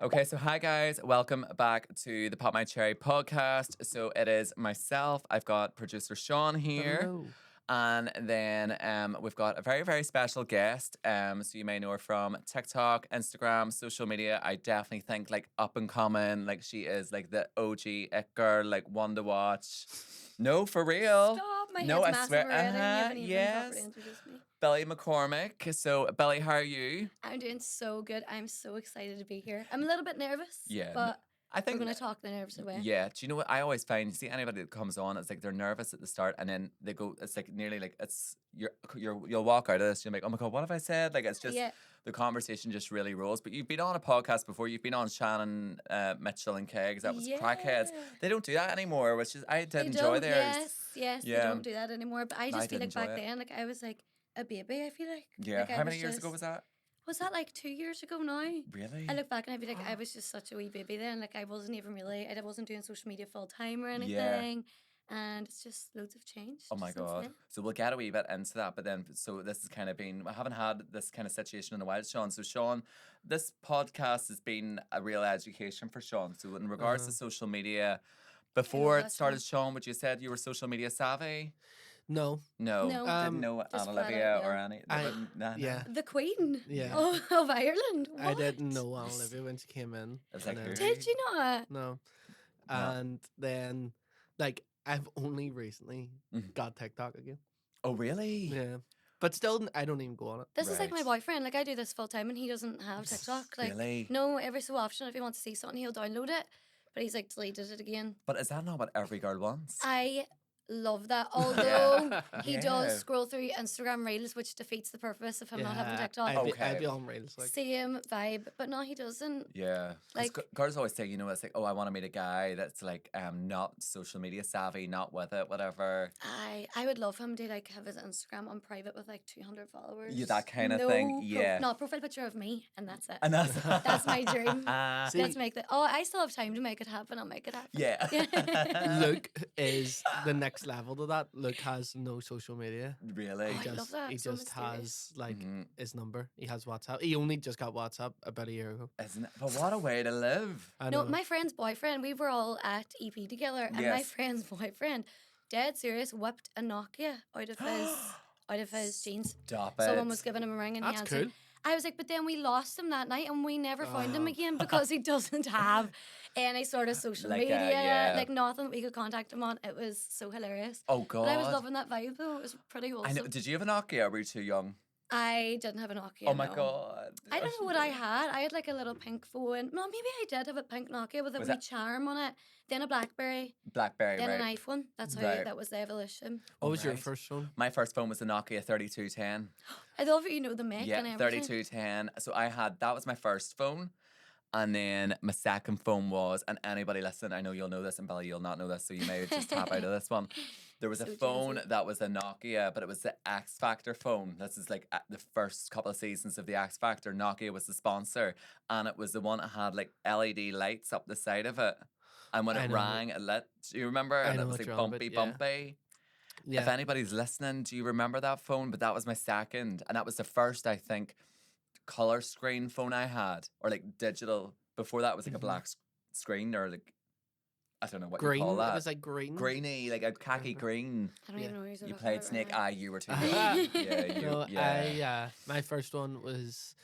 Okay, so hi guys, welcome back to the Pop My Cherry podcast. So it is myself. I've got producer Sean here. Hello. And then we've got a very, very special guest. So you may know her from TikTok, Instagram, social media. I definitely think like up and coming. Like she is like the OG it girl, like one to watch. No, for real. Stop, my No, head's I massive swear. already. You haven't even Yes. properly introduced me. Billie McCormack. So Billie, how are you? I'm doing so good. I'm so excited to be here. I'm a little bit nervous, Yeah, but I think we're going to talk the nerves away. Yeah, do you know what I always find? You see anybody that comes on, it's like they're nervous at the start, and then they go. It's like nearly like it's you'll walk out of this. You're like, oh my god, what have I said? Like it's just Yeah. the conversation just really rolls. But you've been on a podcast before. You've been on Shannon, Mitchell, and Kegs. That was Crackheads. They don't do that anymore, which is I did They enjoy don't, theirs. yes, Yeah. they don't do that anymore. But I just feel did like back enjoy it. then, like I was like a baby, I feel like. Yeah, Like, I how many was years ago was that? Was that like 2 years ago now? Really? I look back and I feel like I was just such a wee baby then. Like I wasn't even really, I wasn't doing social media full time or anything. And it's just loads have changed. Oh my since god! then. So we'll get a wee bit into that, but then so this has kind of been I haven't had this kind of situation in a while, Sean. So Sean, this podcast has been a real education for Sean. So in regards to social media, before it that, started, Sean, would you said you were social media savvy? No. No, No. didn't know just Anna flat Olivia out, or no. any. I- yeah. The Queen Yeah. of Ireland. I didn't What? know Anna Olivia when she came in. I was like, and who? then- Did you not? No. And then, like, I've only recently Mhm. got TikTok again. Oh really? Yeah. But still, I don't even go on it. This is like my Right. boyfriend. Like I do this full time, and he doesn't have TikTok. Like Really? no, every so often, if he wants to see something, he'll download it. But he's like deleted it again. But is that not what every girl wants? I love that. Although he Yeah. does scroll through Instagram Reels, which defeats the purpose of him not having TikTok. I'd be on Reels. Like, Same vibe, but no, he doesn't. Yeah, Like- like girls always say, you know, it's like, oh, I want to meet a guy that's like, not social media savvy, not with it, whatever. I would love him to like have his Instagram on private with like 200 followers. Yeah, that kind of No thing. Yeah, not profile picture of me, and that's it. and that's That's my dream. See, Let's make that. Oh, I still have time to make it happen. I'll make it happen. yeah. Luke is the next level to that. Luke has no social media. Really? Oh, I love that. He So just mysterious. has like Mhm. his number. He has WhatsApp. He only just got WhatsApp about a year ago. Isn't it? But what a way to live. I No, know. my friend's boyfriend, we were all at EP together, and my Yes. friend's boyfriend, dead serious, whipped a Nokia out of his jeans. Stop it. Someone was giving him a ring and That's he answered. cool. I was like, but then we lost him that night and we never found him again because he doesn't have any sort of social Like, media, yeah. like nothing we could contact him on. It was so hilarious. Oh God. But I was loving that vibe though. It was pretty I wholesome. know. Did you have a Nokia? Or were you too young? I didn't have a Nokia. Oh my no. God. I don't know what I had. I had like a little pink phone. No, maybe I did have a pink Nokia with a Was wee that- charm on it. Then a BlackBerry. BlackBerry, Then right? an iPhone. That's how Right. that was the evolution. What was your right. first phone? My first phone was a Nokia 3210. I love that you know the make Yeah, and everything. 3210. So that was my first phone. And then my second phone was, and anybody listen, I know you'll know this, and Billie, you'll not know this, so you may just tap out of this one. There was a So Gen phone Z. that was a Nokia, but it was the X Factor phone. This is like the first couple of seasons of the X Factor. Nokia was the sponsor, and it was the one that had like LED lights up the side of it. And when I it know. rang, it lit. Do you remember? I And know it was what like you're on about, bumpy, yeah. bumpy. If Yeah. anybody's listening, do you remember that phone? But that was my second, and that was the first, I think, color screen phone I had, or like digital. Before that was like a black screen, or like I don't know what Green. you call It that. was like green. Greeny, like a khaki green. I don't Yeah. even know who's You played Snake. Eye. You were too young. Yeah, you. No, Yeah. my first one was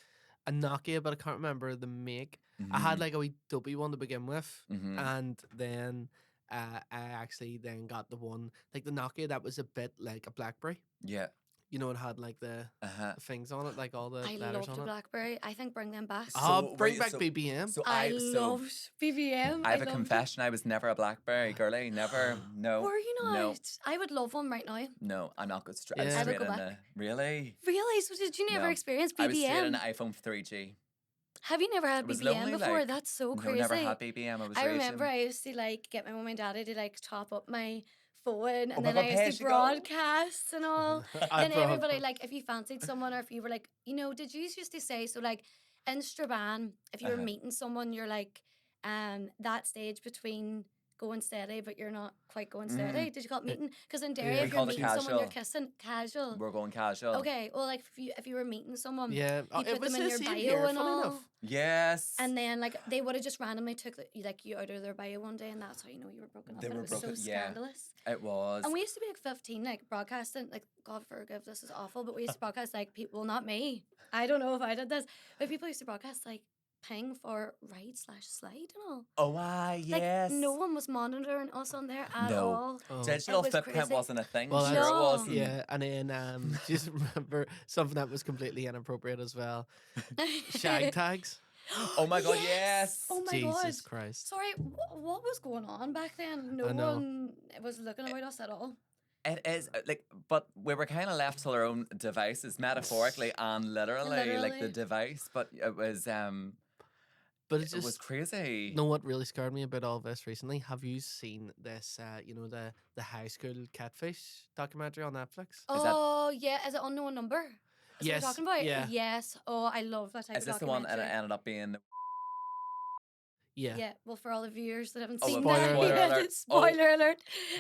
a Nokia, but I can't remember the make. I Mm-hmm. had like a wee dopey one to begin with, Mhm. and then I actually then got the one like the Nokia that was a bit like a BlackBerry. Yeah. You know, it had like the Uh-huh. things on it, like all the I letters loved on the it. BlackBerry. I think bring them back. Oh, So, bring wait, back so- BBM. So I so loved BBM. I have a loved it. confession. I was never a BlackBerry girly. Never. No. Were you not? No. I would love one right now. No, I'm not good. I'm Yeah. I would straight go in back. the really. Really? So did you never No. experience I was straight in BBM? the iPhone 3G. Have you never had It was BBM lonely, before? like, That's so No, crazy. never had BBM. I was I raging. remember I used to like get my mum and daddy to like top up my phone, and Oh, then but I pay used to as you go. broadcast and all. I Then everybody broad- like, if you fancied someone or if you were like, you know, did you used to say so like in Strabane, if you were Uh-huh. meeting someone, you're like, that stage between going steady, but you're not quite going Mm. steady. Did you call it meeting? Because in Derry, Yeah. if We you're called it meeting someone, you're casual. kissing. Casual. We're going casual. Okay, well, like if you were meeting someone, Yeah. you It put was them in the your same bio here, and funny all. enough. Yes. And then like they would have just randomly took you out of their bio one day, and that's how you know you were broken up. They And were it was so broken- yeah. scandalous. It was. And we used to be like 15, like broadcasting, like God forgive, this is awful, but we used to broadcast like people, well, not me. I don't know if I did this, but people used to broadcast like ping for ride/slide and all. Oh, yes. Like no one was monitoring us on there at No. all. Oh. Digital It was footprint crazy. wasn't a thing. Well, sure that's- it No. wasn't. Yeah, and then just remember something that was completely inappropriate as well. Shag tags. Oh my God, yes. Oh my Jesus God. Christ. Sorry, what was going on back then? No I know. one was looking about us at all. It is like, but we were kind of left to our own devices, metaphorically and literally, like the Literally. device. But it was But it it was just crazy. you know what really scared me about all this recently? Have you seen this the high school catfish documentary on Netflix? Oh, yeah. Is it Unknown Number? Is what Yes, you're talking about? yeah. Yes. Oh, I love that type Is of this the one that documentary. ended up being? Yeah. Yeah, well, for all the viewers that haven't Oh, seen spoiler that, alert. yeah, Alert. spoiler alert.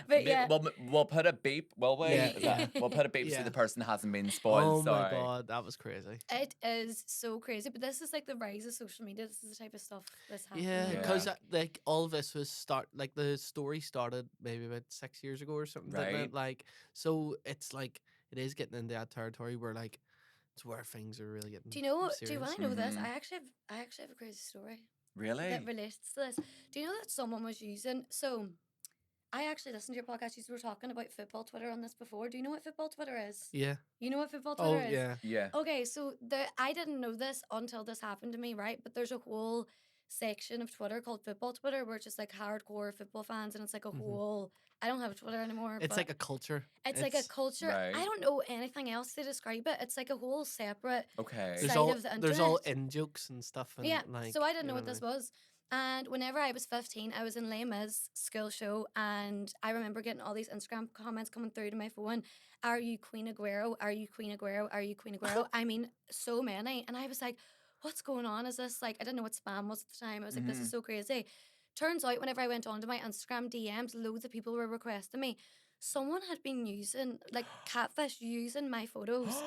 But yeah, We'll put a beep. Will we? Yeah, Is that- We'll put a beep so Yeah. the person hasn't been spoiled. Oh my Sorry. God, that was crazy. it is so crazy. But this is like the rise of social media. This is the type of stuff that's happening. Yeah, Yeah. because like all of this was like the story started maybe about 6 years ago or something. Didn't Right. it? Like so, it's like it is getting into that territory where like it's where things are really getting. Do you know? Do you serious. want to know this? Mhm. I actually have a crazy story Really? that relates to this. Do you know that someone was using? So, I actually listened to your podcast. You were talking about football Twitter on this before. Do you know what football Twitter is? Yeah. You know what football Oh Twitter is? yeah. Yeah. Okay, so I didn't know this until this happened to me, right? But there's a whole section of Twitter called football Twitter where it's just like hardcore football fans, and it's like a whole. I don't have Twitter anymore. It's but like a culture. it's like a culture. Right. I don't know anything else to describe it. It's like a whole separate. Okay. Side of the There's all internet. in jokes and stuff. And Yeah, like, so I didn't you know what I this mean? was. And whenever I was 15, I was in Les Mis school show, and I remember getting all these Instagram comments coming through to my phone. Are you Queen Aguero? Are you Queen Aguero? Are you Queen Aguero? I mean, so many. And I was like, what's going on? Is this like, I didn't know what spam was at the time. I was like, this is so crazy. Turns out, whenever I went onto my Instagram DMs, loads of people were requesting me. Someone had been using, like, catfish using my photos.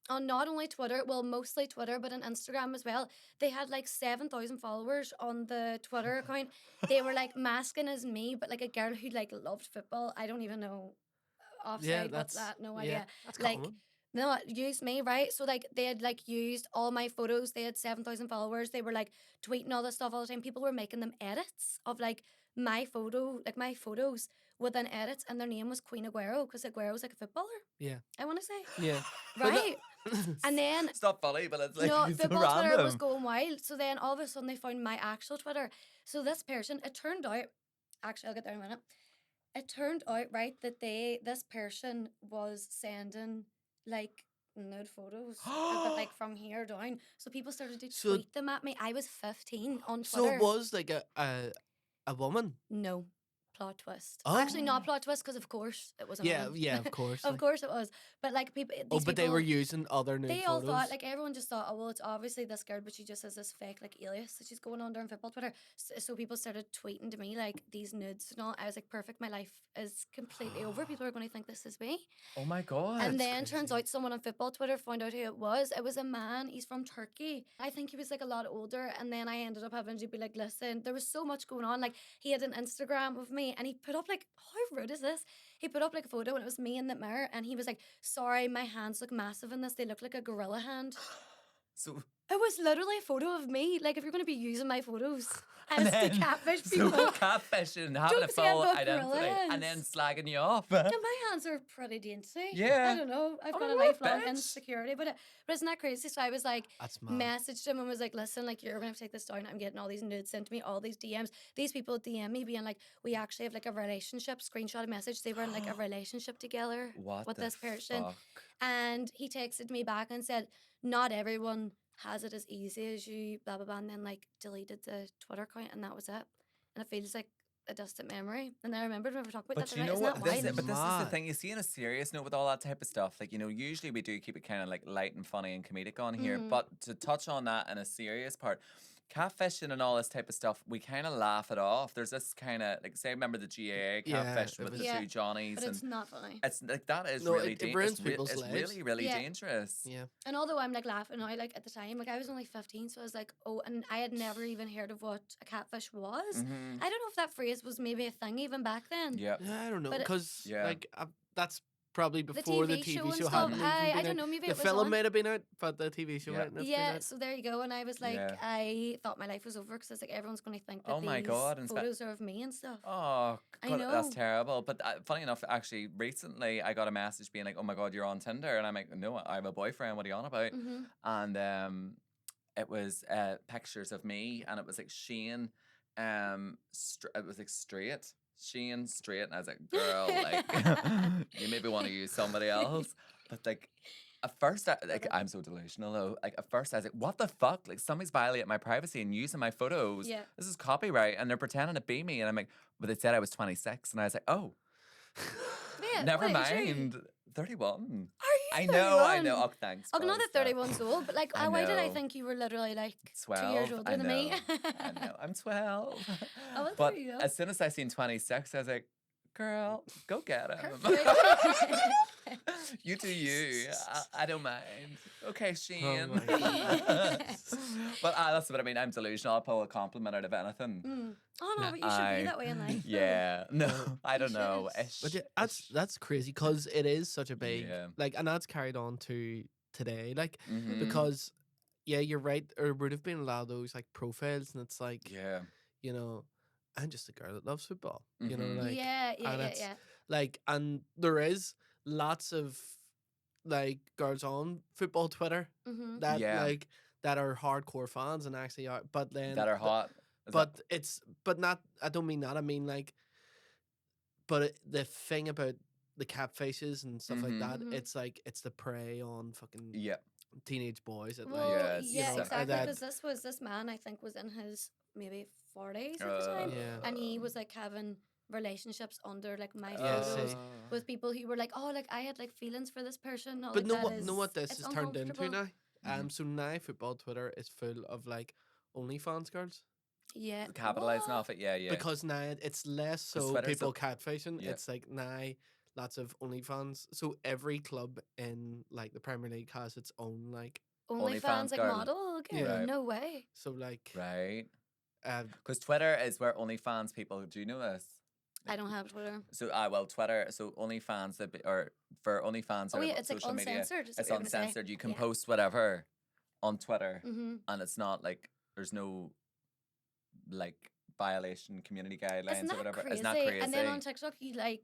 On not only Twitter, well, mostly Twitter, but on Instagram as well. They had like 7,000 followers on the Twitter account. They were like masking as me, but like a girl who like loved football. I don't even know offside. What's that? No idea. That's Like, common. no, used me, right? So like they had like used all my photos. They had 7,000 followers. They were like tweeting all this stuff all the time. People were making them edits of like my photos with an edit, and their name was Queen Aguero because Aguero's like a footballer. Yeah. I want to say, Yeah. right? And then It's not funny, but it's like no, it's so football Twitter was random. going wild. So then all of a sudden they found my actual Twitter. So this person, it turned out, actually I'll get there in a minute. It turned out, right, that this person was sending like nude photos, but like from here down. So people started to So- tweet them at me. I was 15 on So Twitter. it was like a woman. No. Plot twist. Oh. Actually, not plot twist because of course it was a Yeah, man. yeah, of course. Of like- course it was. But like people, Oh, these but they people- were using other nude They all photos. thought, like, everyone just thought, oh, well, it's obviously this girl, but she just has this fake, like, alias that she's going under on football Twitter. So people started tweeting to me, like, these nudes and all. I was like, perfect, my life is completely over. People are going to think this is me. Oh my God. And That's then turns crazy. out someone on football Twitter found out who it was. It was a man. He's from Turkey. I think he was, like, a lot older. And then I ended up having to be like, listen, there was so much going on. Like, he had an Instagram of me, and he put up, like, how rude is this? He put up like a photo, and it was me in the mirror, and he was like, sorry, my hands look massive in this. They look like a gorilla hand. So It was literally a photo of me. Like, if you're going to be using my photos and as to then- catfish so people. catfishing, having a Don't say I've full got identity, and then gorillas. slagging you off. And my hands are pretty dainty. Yeah. I don't know. I've got Oh, a lifelong bitch. insecurity, but isn't that crazy? So I was like, That's mad. messaged him and was like, listen, like, you're gonna have to take this down. I'm getting all these nudes sent to me, all these DMs. These people DM me being like, we actually have like a relationship. Screenshot a message. They were in like a relationship together What with the this person. fuck? And he texted me back and said, not everyone has it as easy as you, blah, blah, blah. And then like deleted the Twitter account, and that was it. And it feels like a distant memory. And I remembered when we were talking about But that you tonight. know Isn't what? that This is, wild? but this is the Mad. thing. You see, in a serious note with all that type of stuff, like, you know, usually we do keep it kind of like light and funny and comedic on here. Mhm. But to touch on that in a serious part, catfishing and all this type of stuff, we kind of laugh it off. There's this kind of like, say, remember the GAA Yeah, catfish it with was- the Yeah, two Johnnies, but and it's not funny. it's like that is No, really it ruins people's it's lives. really really Yeah. dangerous. Yeah. And although I'm like laughing now, like at the time, like I was only 15, so I was like, oh, and I had never even heard of what a catfish was. Mm-hmm. I don't know if that phrase was maybe a thing even back then. Yeah. Yeah, I don't know, But it- because Yeah. like that's probably The before the TV TV show and show stuff. hadn't even I been don't out. know, maybe The it was film on. might have been out, but the TV show Yeah. mightn't have been Yeah, out. so there you go. And I was like, Yeah. I thought my life was over because I was like, everyone's going to think that Oh my these God, and photos are of me and stuff. Oh, I God, that's know. terrible. But funny enough, actually, recently I got a message being like, "Oh my God, you're on Tinder," and I'm like, "No, I have a boyfriend. What are you on about?" Mm-hmm. And it was pictures of me, and it was like Shane, it was like straight. Shane straight, and I was like, "Girl, like, you maybe want to use somebody else." But like, at first, I'm so delusional though. Like, at first, I was like, "What the fuck? Like, somebody's violating my privacy and using my photos. Yeah. This is copyright," and they're pretending to be me. And I'm like, "But they said I was 26," and I was like, "Oh, Yeah, never wait, is you- mind, 31." Are you I 31? know. Oh, thanks. Oh, not guys, that 31's old, but like, I why did I know. think you were literally like 12. 2 years older I than know. me? I know. I'm 12. Oh, well, But there you go. as soon as I seen 26, I was like, "Girl, go get him." You do you. I don't mind. Okay, Shane. my God. But that's what I mean. I'm delusional. I'll pull a compliment out of anything. Mm. Oh no, but you should be that way in life. though. Yeah. No, I don't know. should. Ish, But yeah, ish. that's crazy because it is such a big Yeah. like, and that's carried on to today. Like Mhm. because yeah, you're right. There would have been a lot of those like profiles, and it's like Yeah. you know, I'm just a girl that loves football. You know, Mhm. like yeah, yeah, and yeah, it's yeah. like, and there is lots of like girls on football Twitter Mm-hmm. that Yeah. like that are hardcore fans and actually are, but then That are hot. Is but it's but not. I don't mean that. I mean like, but the thing about the cat faces and stuff like Mhm. that, Mhm. it's like it's the prey on fucking Yeah. teenage boys. That Well, like Yes. yeah, So- exactly. that- Because this man, I think, was in his maybe 40s at the time, Yeah. and he was like having relationships under like my Yeah, photos see. with people who were like, oh, like I had like feelings for this person. All But like, know what this it's has turned into uncomfortable. now. Mhm. So now football Twitter is full of like OnlyFans girls Yeah, Capitalizing What? off it. Yeah. Yeah. because now it's less 'Cause so Twitter's people a- catfishing. Yeah. It's like now lots of OnlyFans. So every club in like the Premier League has its own like. OnlyFans OnlyFans like girl. model. Okay, Yeah. Right. no way. So like Right. uh, Because Twitter is where OnlyFans people. Do you know this? I don't have Twitter. So well, Twitter. So OnlyFans or for OnlyFans. Oh or yeah, it's like social media, uncensored. it's uncensored. You can Yeah. post whatever on Twitter, Mm-hmm. and it's not like there's no like violation community guidelines Isn't or that whatever. crazy? Isn't that crazy? And then on TikTok, you like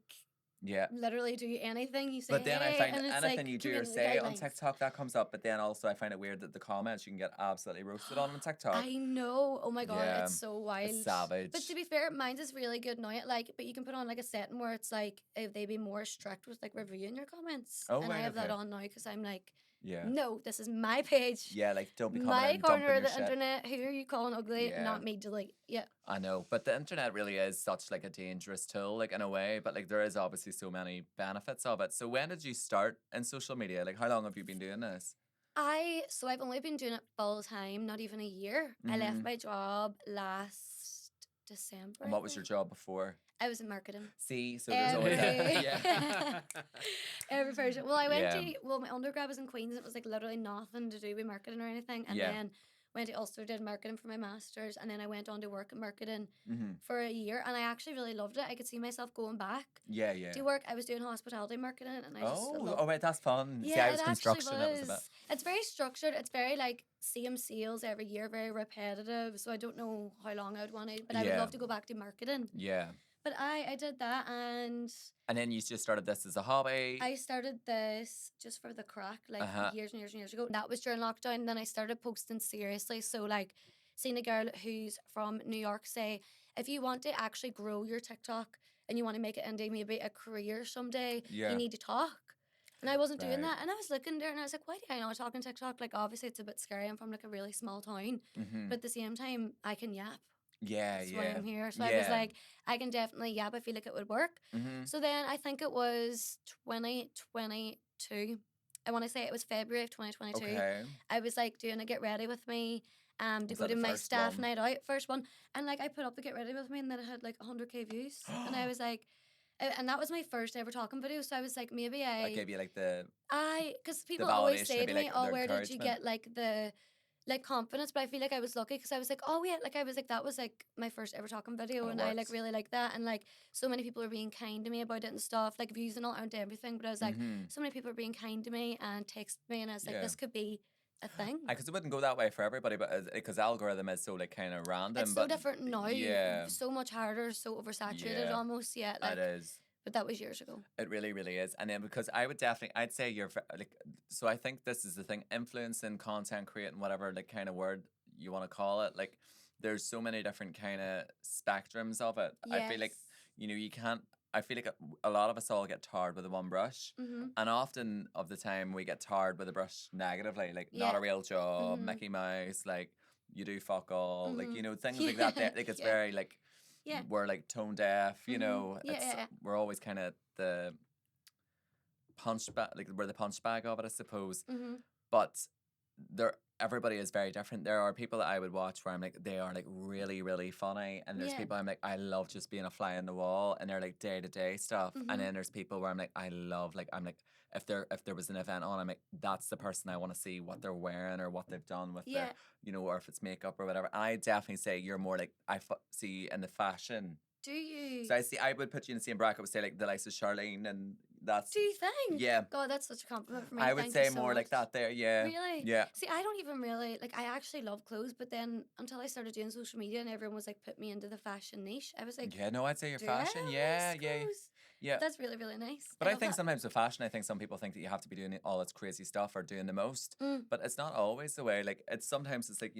Yeah. literally do anything you say. But then I find and it's anything like you do or community say on guidelines. TikTok that comes up. But then also I find it weird that the comments you can get absolutely roasted on TikTok. I know. Oh my god, Yeah, it's so wild. It's savage. But to be fair, mine's is really good now. Like, but you can put on like a setting where it's like if they be more strict with like reviewing your comments. Oh, and I right, have that okay. on now because I'm like, yeah. no, this is my page. Yeah, like don't be coming My in corner dumping of your the shit. internet. Who are you calling ugly? Yeah. Not me. Delete. Yeah. I know, but the internet really is such like a dangerous tool, like in a way. But like there is obviously so many benefits of it. So when did you start in social media? Like how long have you been doing this? So I've only been doing it full time, not even a year. I left Mhm. my job last December. And I what was your think. job before? I was in marketing. See, so there's always Every- that. Yeah. Every person. Well, I went Yeah. to my undergrad was in Queens. And it was like literally nothing to do with marketing or anything. And Yeah. then went to Ulster, did marketing for my masters, and then I went on to work in marketing hmm for a year, and I actually really loved it. I could see myself going back Yeah, yeah. to work. I was doing hospitality marketing, and I just Oh, loved oh, wait, that's fun. See, yeah, I was it construction. actually That was a bit. It's very structured. It's very like same sales every year, very repetitive. So I don't know how long I would want it, but I would Yeah. love to go back to marketing. Yeah. But I did that, and And then you just started this as a hobby. I started this just for the crack, like Uh-huh. years and years and years ago. That was during lockdown. And then I started posting seriously. So like seeing a girl who's from New York say, if you want to actually grow your TikTok and you want to make it into maybe a career someday, Yeah. you need to talk. And I wasn't doing Right. that. And I was looking there and I was like, why do I not talk on TikTok? Like obviously it's a bit scary. I'm from like a really small town. hmm But at the same time, I can yap. Yeah, That's yeah. why I'm here. So I was Yeah. like, I can definitely yap. I feel like it would work. hmm So then I think it was 2022. I want to say it was February of 2022. Okay. I was like doing a get ready with me, to Was go that to the my first staff one? night out, first one, and like I put up the Get Ready With Me, and then it had like 100k views, and I was like, and that was my first ever talking video, so I was like, maybe That gave you like the because people always validation, say maybe to me, like oh, their where did you encouragement. get like the like confidence? But I feel like I was lucky because I was like, oh yeah, like I was like that was like my first ever talking video, And it and I like works. really like that, and like so many people were being kind to me about it and stuff. Like views and all aren't everything, but I was like, so many people were being kind to me and texted me, and I was like, Yeah. this could be a thing. Because it wouldn't go that way for everybody, but because algorithm is so like kind of random. It's so but different now, Yeah, so much harder, so oversaturated yeah, almost. Yeah, it like, is. but that was years ago. It really, really is. And then because I'd say like, so I think this is the thing, influencing, content creating, whatever like kind of word you want to call it. Like, there's so many different kind of spectrums of it. I feel like, Yes. you can't, I feel like a lot of us all get tarred with the one brush. Mhm. And often of the time we get tarred with a brush negatively, like not Yeah. a real job, Mhm. Mickey Mouse, like you do fuck all, like, Mhm. things like that. Like it's Yeah. very like, Yeah. we're like tone deaf, Mhm. Yeah, it's yeah, yeah. we're always kind of the punch bag, like we're the punch bag of it, I suppose. Mhm. But everybody is very different. There are people that I would watch where I'm like, they are like really, really funny, and there's Yeah. people I'm like, I love just being a fly on the wall, and they're like day to day stuff. Mhm. And then there's people where I'm like, I love, like, I'm like, if there was an event on, I'm like, that's the person I want to see what they're wearing or what they've done with Yeah. their, or if it's makeup or whatever. And I definitely say you're more like see you in the fashion. Do you? So I would put you in the same bracket with say like the likes of Charlene, and that's Do you think? yeah. God, that's such a compliment for me. I would Thank say you so more like much. that there, yeah. Really? Yeah. See, I don't even really like. I actually love clothes, but then until I started doing social media and everyone was like, put me into the fashion niche, I was like, Yeah, no, I'd say your do I fashion, have yeah, nice yeah, clothes? yeah. That's really, really nice. But I love think that. sometimes with fashion, I think some people think that you have to be doing all this crazy stuff or doing the most. Mm. But it's not always the way. Like sometimes it's like,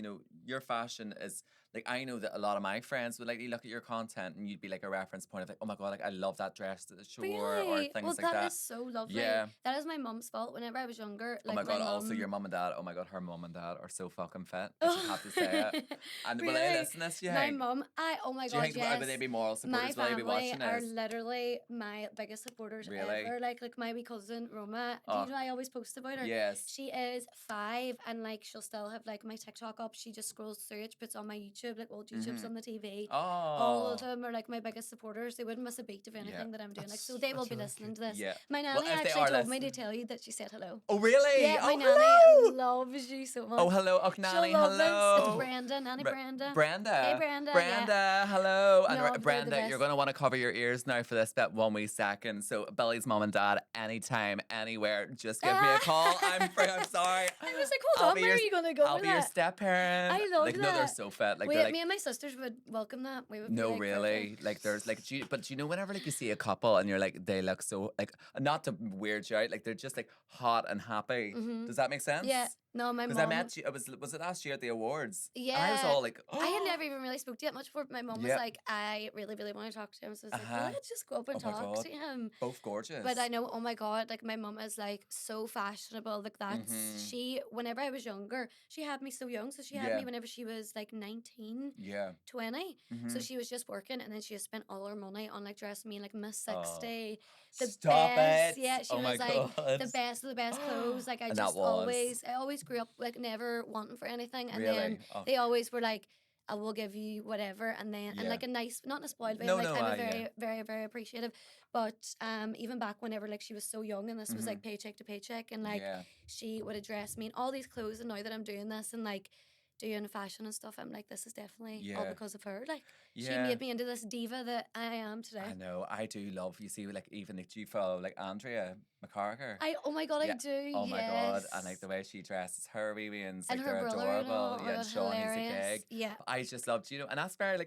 your fashion is like, I know that a lot of my friends would like look at your content and you'd be like a reference point of like, oh my God, like I love that dress to the shore or Really? things Well, like that. that is so lovely. Yeah. That is my mum's fault. Whenever I was younger, Oh like my God, my also mum. your mum and dad, oh my God, her mum and dad are so fucking fit. I just have to say it. And will they Really? listen to this, you My think? mum, oh my Do you God, think yes. would they be moral My supporters? Will they be family watching are this? literally my biggest supporters Really? ever. Like my wee cousin Roma. Do Oh, you know I always post about her? yes. She is 5 and like she'll still have like my TikTok up. She just scrolls through it, puts on my YouTube, like old YouTube's on the TV. All of Oh. them are like my biggest supporters. They wouldn't miss a beat of anything that I'm doing. Like so they will That's be really listening cute. to this. Yeah. My Well, nanny if they actually are told me to listening. tell you that she said hello. Oh, really? Yeah, my Oh, nanny hello. loves you so much. Oh, hello. Oh, Nanny, She'll love hello. it. It's Brenda, Nanny Bre- Brenda. Brenda. Hey, Brenda. Brenda, Yeah. hello. And No, they're the Brenda, you're best. going to want to cover your ears now for this bit 1 wee second. So, Billie's mom and dad, anytime, anywhere, just give me a call. I'm free. I'm sorry. I was like, hold I'll on, be where your- are you going to go I'll with be your that? step parent. I love like, no, they're that. so fit. Like, Wait, they're like, me and my sisters would welcome that. We would be no, like, really. perfect. Like, there's like, but do you know, whenever like you see a couple and you're like, they look so like, not to weird you out, like they're just like hot and happy. Mhm. Does that make sense? Yeah, no, my Because I mom. met you. Was it last year at the awards? And I Yeah. was all like, oh. I had never even really spoke to you that much before. My mom was Yep. like, I really, really want to talk to him. So I was Uh-huh. like, let's just go up and Oh my talk God. to him. Both gorgeous. But I know, oh my God, like my mum is like so fashionable. Like that's Mhm. whenever I was younger, she had me so young. So she had Yeah. me whenever she was like 19, Yeah. 20. So Mhm. she was just working and then she just spent all her money on like dressing me in like Miss Oh. 60. The Stop best. it. Yeah, she Oh my was like God. the best of the best clothes. Like I And that just was. I always grew up like never wanting for anything. And Really? then Oh. they always were like, I will give you whatever, and then and Yeah. like a nice, not in a spoiled way. No, Like no, I'm a yeah. very, very, very appreciative. But even back whenever like she was so young, and this was like paycheck to paycheck, and like Yeah. she would address me in all these clothes. And now that I'm doing this and like doing fashion and stuff, I'm like, this is definitely all Yeah. because of her. Like she Yeah. made me into this diva that I am today. I know. I do love. You see, like even like, do you follow like Andrea McCarker? Oh my God, I Yeah. do. Oh my God. And like yes. the way she dresses her wee ones, And like her they're brother-in-law, adorable. oh Yeah, my and God, Sean, he's a hilarious. gig. Yeah. I just love, and that's very like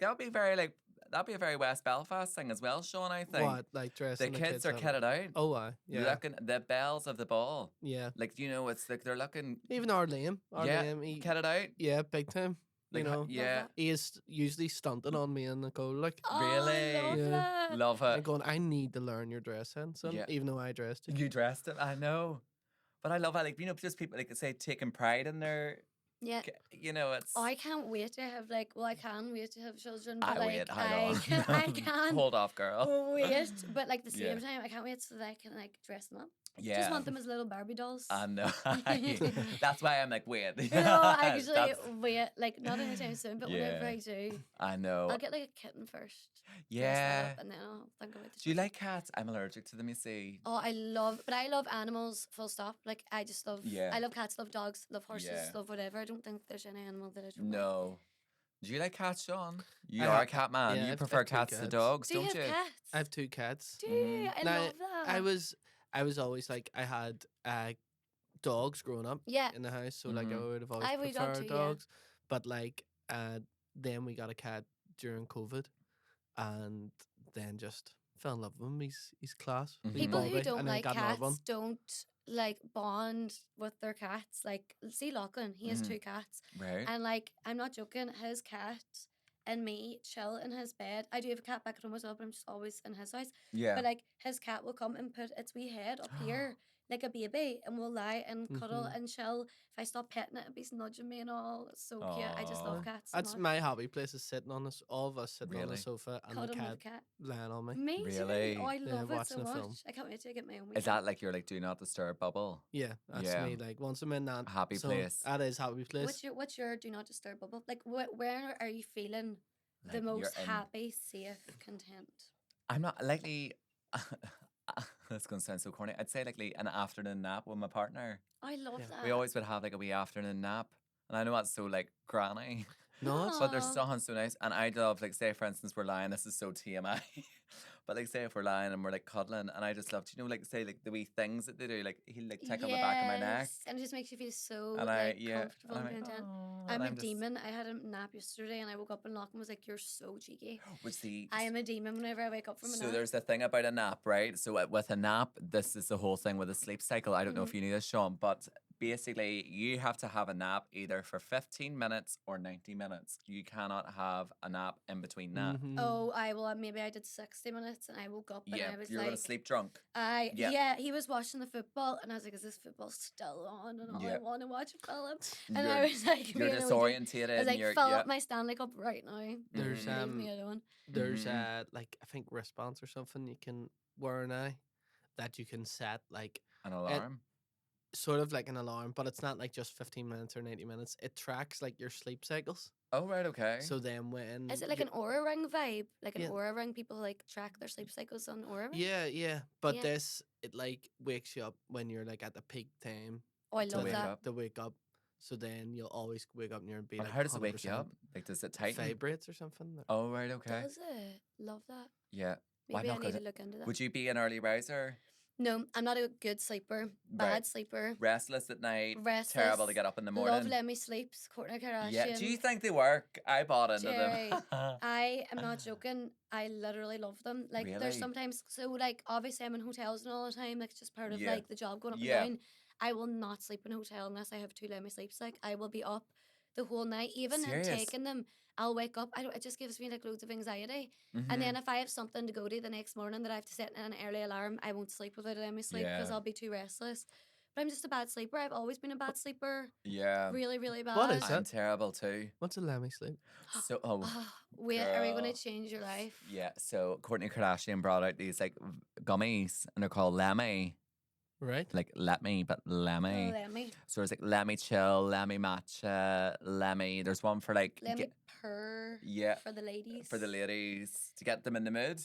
that'd be a very West Belfast thing as well, Sean. I think What, like the dressing the kids are up? kitted out. Oh, yeah. Looking the bells of the ball. Yeah. Like it's like they're looking. Even our Liam. Yeah, He, kitted out. yeah, big time. Like, You know, yeah, he is usually stunting on me and Nicole. Like, Oh, I Really? love Yeah. that. love I'm it. going, I need to learn your dress sense, son, Yeah. even though I dressed it. You dressed it. I know, but I love it. Like just people like say taking pride in their. Yeah. It's. Oh, I can't wait to have like. Well, I can wait to have children, but I like wait. Hang on. I can't Hold off, girl. wait. But like the Yeah. same time, I can't wait so that I can like dress them up. Yeah. Just want them as little Barbie dolls. I know. That's why I'm like, wait. No, actually, That's- wait, like not anytime soon, but whenever Yeah. I do, I know. I'll get like a kitten first. Dress that Yeah. up, and then I'll think about the Do you chicken. like cats? I'm allergic to them, you see. Oh, but I love animals, full stop. Like, I just love, Yeah. I love cats, love dogs, love horses, Yeah. love whatever. I don't think there's any animal that I don't like. No. Do you like cats, Sean? You I are ha- a cat man. yeah, You I've prefer two cats to cats. dogs, Do you don't have you? cats? I have 2 cats. Do you? I Now, love that. I was always like, I had dogs growing up Yeah. in the house, so like I Mhm. would have always I have a wee dog preferred too, yeah. dogs. But like then we got a cat during COVID, and then just fell in love with him. He's class. Wee People who Bobby, don't and then like got another one. cats don't like bond with their cats. Like, see Lachlan, he has Mhm. 2 cats. Right. And like, I'm not joking, his cat and me chill in his bed. I do have a cat back at home as well, but I'm just always in his house. Yeah. But like, his cat will come and put its wee head up here like a baby, and we'll lie and cuddle Mhm. and chill. If I stop petting it, it'll be nudging me and all. It's so cute. I just Aw. love cats. So That's much. my happy place, is sitting on this. All of us sitting on the Really? sofa and Cuddling the with cat a cat. lying on me. Me Really? too. Oh, I Yeah, love it so watching a film. much. I can't wait to get my own wee Is cat. that like your like do not disturb bubble? Yeah, that's Yeah. me. Like once I'm in that Happy zone, place. that is happy place. What's your do not disturb bubble? Like, where are you feeling Like, the you're most in- happy, safe, content? I'm not likely. That's gonna sound so corny. I'd say likely an afternoon nap with my partner. I love Yeah. that. We always would have like a wee afternoon nap, and I know that's so like granny, No, it's but there's Aw. something so nice. And I love like say for instance we're lying. This is so TMI, but like say if we're lying and we're like cuddling, and I just love like say like the wee things that they do. Like he'll like tickle the back of my neck, Yes, and it just makes you feel so and like yeah, comfortable and and I'm like, content. "Aw," I'm and a just- demon. I had a nap yesterday, and I woke up and Lachlan was like, "You're so cheeky." Which the I am a demon whenever I wake up from a So nap. there's the thing about a nap, right? So with a nap, this is the whole thing with a sleep cycle. I don't know if you knew this, Sean, but basically you have to have a nap either for 15 minutes or 90 minutes. You cannot have a nap in between that. Mhm. Oh, maybe I did 60 minutes, and I woke up and Yeah, I was you're like, gonna sleep drunk. Yeah. Yeah. He was watching the football, and I was like, "Is this football still on?" And all I Yeah. want to watch Philip. And You're, I was like, you're being a wee disorientated. I was and like, you're "Fill yeah. up my Stanley Cup right now. There's Mhm. Leave me alone." There's Mhm. like I think wristbands or something you can wear now that you can set like An alarm. sort of like an alarm, but it's not like just 15 minutes or 90 minutes. It tracks like your sleep cycles. Oh right, okay. So then when Is it like you- an aura ring vibe? Like an Yeah. aura ring? People like track their sleep cycles on aura ring? yeah, but Yeah. this it like wakes you up when you're like at the peak time Oh, I To love wake that. up. to wake up. So then you'll always wake up and you'll be But like, how does it wake you 100% up? Like does it tighten? vibrates or something. Oh right, okay. Does it? Love that. Yeah. Well, I'm Maybe I not need good to look into that. Would you be an early riser? No, I'm not a good sleeper. Bad Right. sleeper. Restless at night. Terrible Restless. to get up in the Love morning. Lemmy Sleeps, Courtney Kardashian. Yeah. Do you think they work? I bought into Jerry, them. I am not joking. I literally love them. Like Really? there's sometimes like obviously I'm in hotels and all the time. Like it's just part of Yeah. like the job going up Yeah. and down. I will not sleep in a hotel unless I have 2 Lemmy Sleeps. Like I will be up the whole night. Even in Serious? taking them, I'll wake up. It just gives me like loads of anxiety. Mhm. And then if I have something to go to the next morning that I have to set in an early alarm, I won't sleep without a Lemmy Sleep because Yeah. I'll be too restless. But I'm just a bad sleeper. I've always been a bad sleeper. Yeah. Really, really bad. What is I'm it? terrible too. What's a Lemmy sleep? So Wait, are we going girl. to change your life? yeah. So Courtney Kardashian brought out these like gummies, and they're called Lemmy, Right? like let me, but Lemmy. Lemmy. So there's like Lemmy Chill, Lemmy Matcha, Lemmy. There's one for like Let me get- purr yeah for the ladies. for the ladies to get them in the mood.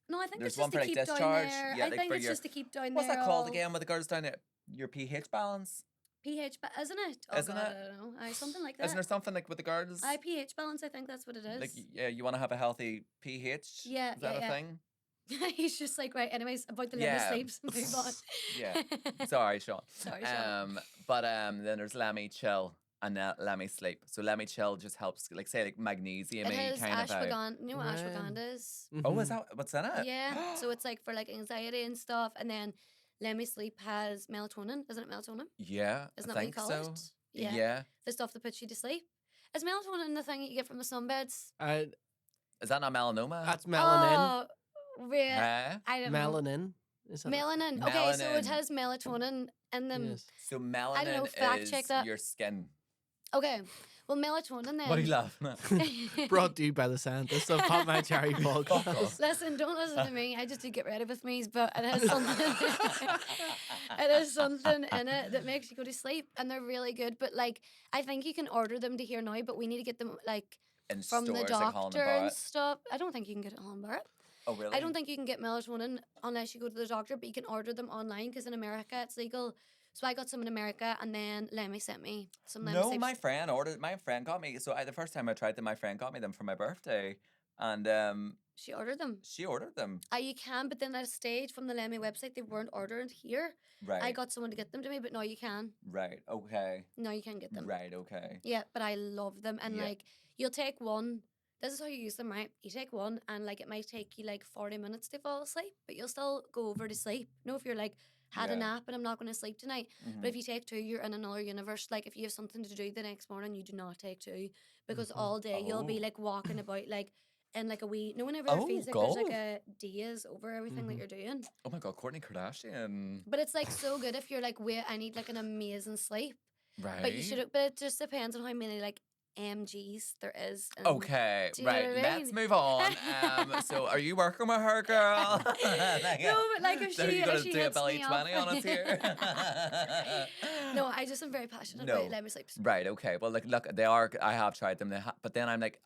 No, I think There's it's one just for, to like, keep down discharge. there. Yeah, I like, think for it's your- just to keep down What's there. that called all again with the girls down there? Your pH balance? pH, isn't it? Oh Isn't God, it? I don't know. Something like that. Isn't there something like with the girls? pH balance. I think that's what it is. Like yeah, you want to have a healthy pH. Yeah, Is that yeah, a yeah. thing? He's just like right. Anyways, about the Yeah. Lemmy Sleeps. Move on. Yeah. Sorry, Sean. Sorry, Sean. But then there's Lemmy Chill and Lemmy Sleep. So Lemmy Chill just helps, like say like magnesium It has kind of. ashwagandha. You know what Right. ashwagandha is? Oh, is Mhm. that what's in it? Yeah. So it's like for like anxiety and stuff. And then Lemmy Sleep has melatonin. Isn't it melatonin? Yeah, Isn't I that what you think call so. it? Yeah. Yeah. The stuff that puts you to sleep. Is melatonin the thing that you get from the sunbeds? Is that not melanoma? That's melanin. Oh, wait. Huh? I don't know. Melanin. Is that Melanin. Okay, so it Melanin. has melatonin in them. Yes. So melanin know, fact is check that. your skin. Okay. Well, melatonin then. What are you laughing at? Brought to you by the scientists of Pop My Cherry podcast. off. Listen, don't listen to me. I just do get ready with me, but it has something. It is something in it that makes you go to sleep, and they're really good. But like, I think you can order them to here now, but we need to get them like In from the stores like Holland doctor and Barrett. stuff. I don't think you can get it on Barrett. Oh, really? I don't think you can get melatonin unless you go to the doctor, but you can order them online because in America it's legal. So I got some in America, and then Lemmy sent me some. Lemmy No, sleep- my friend ordered. My friend got me. So the first time I tried them, my friend got me them for my birthday, and She ordered them. she ordered them. You can, but then at a stage from the Lemmy website, they weren't ordered here. Right. I got someone to get them to me, but now you can. Right. Okay. Now you can get them. Right. Okay. Yeah, but I love them. And Yeah. like, you'll take one. This is how you use them, right? You take one, and like, it might take you like 40 minutes to fall asleep, but you'll still go over to sleep. You know, if you're like, had a Yeah. nap and I'm not going to sleep tonight. Mhm. But if you take two, you're in another universe. Like, if you have something to do the next morning, you do not take two because Mhm. all day you'll be Oh. like walking about, like, in like a wee. No, whenever it Oh, feels like God. there's like a daze over everything Mhm. that you're doing. Oh my God, Kourtney Kardashian. But it's like so good if you're like, wait, I need like an amazing sleep. Right. But you should. But it just depends on how many like MGs there is. and- Okay, Do you know right. what I Let's mean? move on. So, are you working with her, girl? No, but like if So she, you gonna if she do a hits Billie me 20 off. on us here? No, I just am very passionate No. about Lemmy sleeps. Right. Okay. Well, like, look, they are. I have tried them. But then I'm like,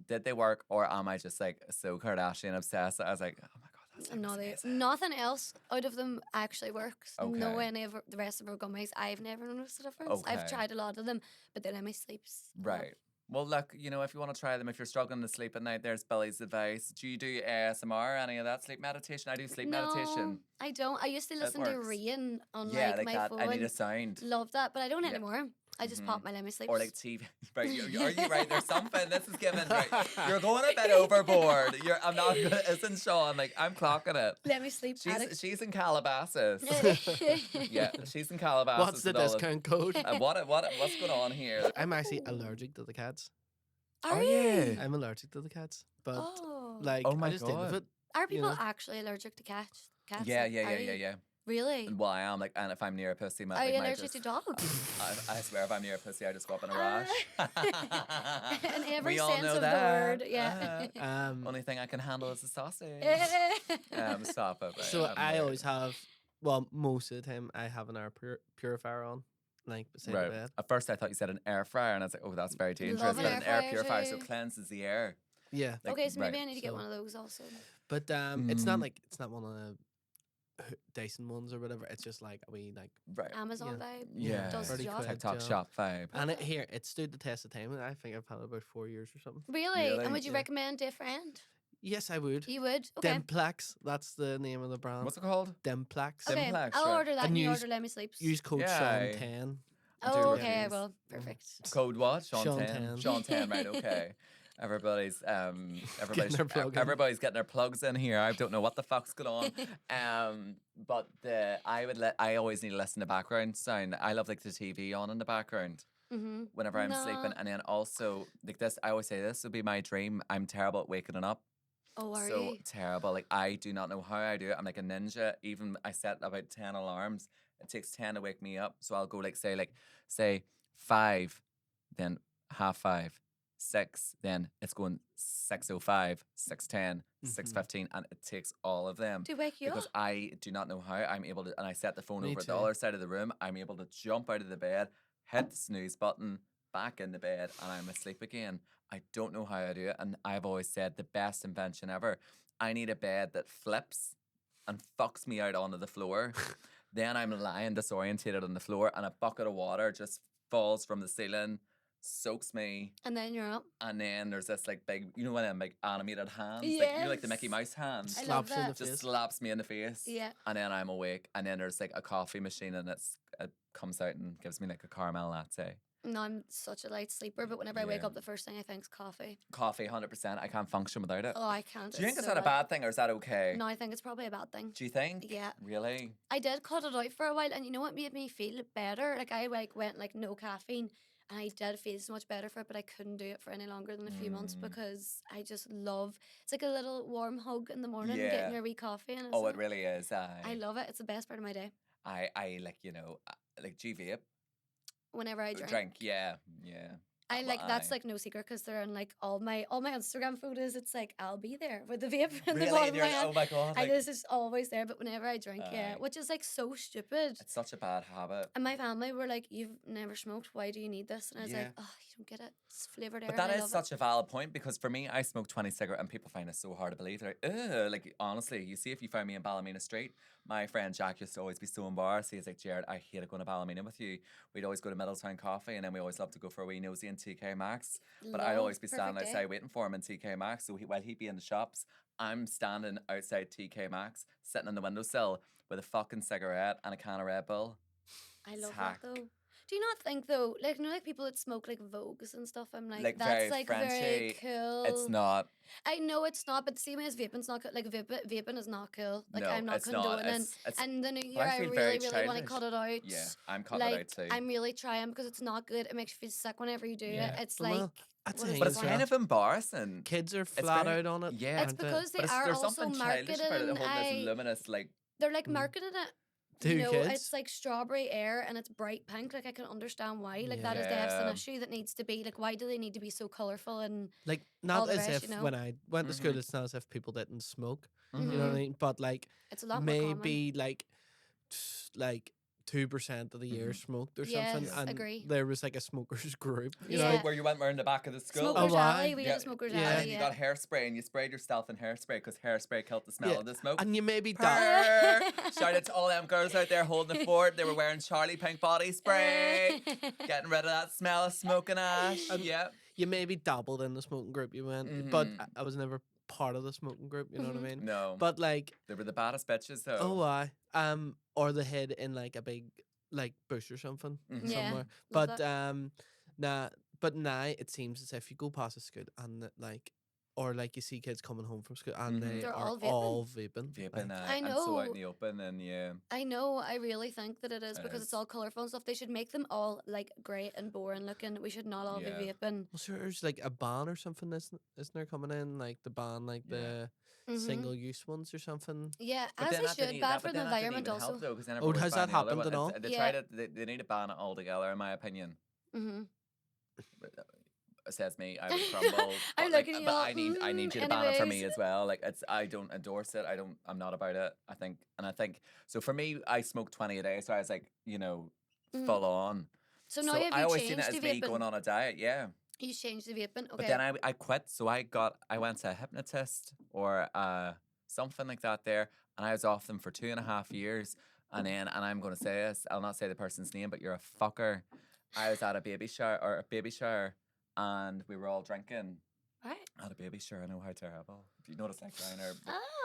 did they work, or am I just like so Kardashian obsessed? I was like, oh my God, that's like, No, amazing. nothing else out of them actually works. No, Okay. any of the rest of our gummies, I've never noticed a difference. I've Okay. tried a lot of them, but then Lemmy sleeps. Right. Well, look, if you want to try them, if you're struggling to sleep at night, there's Billie's advice. Do you do ASMR, any of that sleep meditation? I do sleep meditation. I don't. I used to listen to works. Rain on Yeah, like like my that. phone. I need a sound. Love that, but I don't Yeah. anymore. I just Mhm. pop my Lemmy sleeps. Or like TV. Right, are you right? There's something. This is given. Right. You're going a bit overboard. I'm not. Isn't Sean? Like, I'm clocking it. Lemmy sleep addict. She's in Calabasas. Yeah, she's in Calabasas. What's the with all the- discount code? what's going on here? I'm actually allergic to the cats. Are Oh, you? yeah. I'm allergic to the cats, but Oh. like Oh my I just deal with God. it. Are people know. actually allergic to cats? Cats? Yeah, Like, yeah, are yeah, yeah, you? yeah. Really? Well, I am like, and if I'm near a pussy, my Are you like, my allergic to just- dogs? I swear, if I'm near a pussy, I just go up in a rash. In every We all sense know of that. the word, yeah. Only thing I can handle is a sausage. Uh-huh. Stop it. Right? So I'm I weird. always have, well, most of the time I have an air purifier on, like beside the Right. bed. At first, I thought you said an air fryer, and I was like, "Oh, that's very dangerous." Love an But air an air fryer purifier, so it too. cleanses the air. Yeah, Like, Okay, so maybe right. I need to get So- one of those also. but it's not Mm. like it's not one of the Dyson ones or whatever. It's just like a wee like, Right. Amazon Yeah. vibe. Yeah. Does the 30 job. quid. TikTok job. shop vibe. and it stood the test of time. I think I've had it about 4 years or something. Really? Really? And would you Yeah. recommend to a friend? Yes, I would. You would? Okay. Demplex, that's the name of the brand. What's it called? Demplex. Okay, Simplex, I'll right. order that And and you use- order Lemmy Sleeps. Use code Yeah. Sean10. do Oh, okay, I reviews. will. Perfect. Code what? Sean Sean 10. 10. Sean 10, right, okay. Everybody's their plug in. everybody's getting their plugs in here. I don't know what the fuck's going on. But I always need to listen to background sound. I love like the TV on in the background Mm-hmm. whenever I'm sleeping. No. And then also like this, I always say this would be my dream. I'm terrible at waking up. Oh, are So you? terrible. Like I do not know how I do it. I'm like a ninja. Even I set about 10 alarms. It takes 10 to wake me up. So I'll go like say 5, then 5:30, 6, then it's going 6:05, 6:10, 6:15, and it takes all of them. To wake you Because up? I do not know how I'm able to, and I set the phone Me over at too. the other side of the room. I'm able to jump out of the bed, hit the snooze button, back in the bed, and I'm asleep again. I don't know how I do it, and I've always said the best invention ever. I need a bed that flips and fucks me out onto the floor. Then I'm lying disorientated on the floor, and a bucket of water just falls from the ceiling, soaks me, And then you're up. and then there's this like big, when them big animated hands, like the Mickey Yes. Mouse hands, I love Slaps you in the that. just face. slaps me in the face. Yeah. And then I'm awake, and then there's like a coffee machine, and it comes out and gives me like a caramel latte. No, I'm such a light sleeper, but whenever I wake Yeah. up, the first thing I think is coffee. Coffee, 100%. I can't function without it. Oh, I can't. Do you think it's so not a bad thing, or is that okay? No, I think it's probably a bad thing. Do you think? Yeah. Really? I did cut it out for a while, and you know what made me feel better? Like I went like no caffeine, and I did feel so much better for it, but I couldn't do it for any longer than a few months Mm. because I just love. It's like a little warm hug in the morning, Yeah. getting your wee coffee, and Oh, it really is. I love it. It's the best part of my day. I like, like G vape. Whenever I drink. Yeah. I like that's Aye. like no secret because they're on like all my Instagram photos. It's like I'll be there with the vape in the Really? bottom of my You're, hand. oh my god! I Like, just is always there, but whenever I drink, yeah, Aye. which is like so stupid. it's such a bad habit. And my family were like, "You've never smoked. Why do you need this?" And I was Yeah. like, "Oh, you don't get it. It's flavored air, But and that I is love such a valid point because for me, I smoke 20 cigarettes and people find it so hard to believe. They're like, ugh. Like, honestly, you see, if you found me in Ballymena Street, my friend Jack used to always be so embarrassed. He's like, Jared, I hated going to Ballymena with you. We'd always go to Middletown Coffee and then we always loved to go for a wee nosy in TK Maxx. it. But I'd always be Perfect standing day. outside waiting for him in TK Maxx. So while he'd be in the shops, I'm standing outside TK Maxx, sitting on the windowsill with a fucking cigarette and a can of Red Bull. I love Tack. that though. Do you not think though, like you know, like people that smoke like Vogues and stuff? I'm like, Like, that's very like Frenchy. very cool. It's not. I know it's not, but the same way as vaping's not cool. Like vaping is not cool. Like No, I'm not it's not. condoning. It's And the new I year, I feel very really want to childish. cut it out. Yeah, I'm cutting it out too. I'm really trying because it's not good. It makes you feel sick whenever you do Yeah. it. It's Well, like, that's what the is thing But the it's as point? kind well. of embarrassing. Kids are It's flat very- out on it. yeah. It's aren't they? because they But are there's also something childish about it, marketing. holding this luminous, like, They're like Mm. marketing it. To You know, kids? it's like strawberry air and it's bright pink. Like I can understand why. Like that is definitely Yeah. an issue that needs to be like. Why do they need to be so colorful and Like all not the as rest, if you know? when I went to school, Mhm. it's not as if people didn't smoke. mhm. You know what I Mhm. mean? But like it's a lot more common. maybe like 2% of the year smoked or something, Yes, and agree. there was like a smokers group. You So know, Yeah. like, where you went around the back of the school. Smokers Oh, alley. why? We Yeah, did a smokers yeah. And alley. then you got hairspray and you sprayed yourself in hairspray because hairspray killed the smell Yeah, of the smoke. and you maybe Purr. Shout out to all them girls out there holding the fort. They were wearing Charlie Pink body spray, getting rid of that smell of smoking ash. Yeah. you maybe dabbled in the smoking group you went, but Mhm. I was never part of the smoking group. You know what I mean? No. But like, They were the baddest bitches though. oh, or the head in like a big like bush or something Mhm. Yeah. somewhere. Love But that. now it seems as if you go past a school and like, or like you see kids coming home from school and they They're are all vaping. all vaping. Vaping, like, I and so out in know. the open, and yeah. I know. I really think that it is It because is. it's all colorful and stuff. They should make them all like great and boring looking. We should not all Yeah. be vaping. well, sure, there's like a ban or something, isn't there coming in? Like the ban, like Yeah. the Mhm. single use ones or something. Yeah, But as then they that didn't should. e- Bad that- for but the then that didn't environment even help also. though, because then Oh, everyone has was that banning the other happened one. at all? They Yeah. tried it. They need to ban it altogether, in my opinion. Mm-hmm. Says me, I would crumble. I'm but, like, looking at you but all, I need you to ban it for me anyways. as well. Like I don't endorse it. I'm not about it. I think so. For me, I smoke 20 a day, so I was like, Mhm. full on. So now So have I you always seen it changed as the me going vaping? on a diet. Yeah. You changed the vaping. Okay. But then I quit, so I went to a hypnotist or something like that there, and I was off them for 2.5 years, and I'm gonna say this, I'll not say the person's name, but you're a fucker. I was at a baby shower, and we were all drinking Right. at a baby shower. I know how terrible. If you notice, like Ryan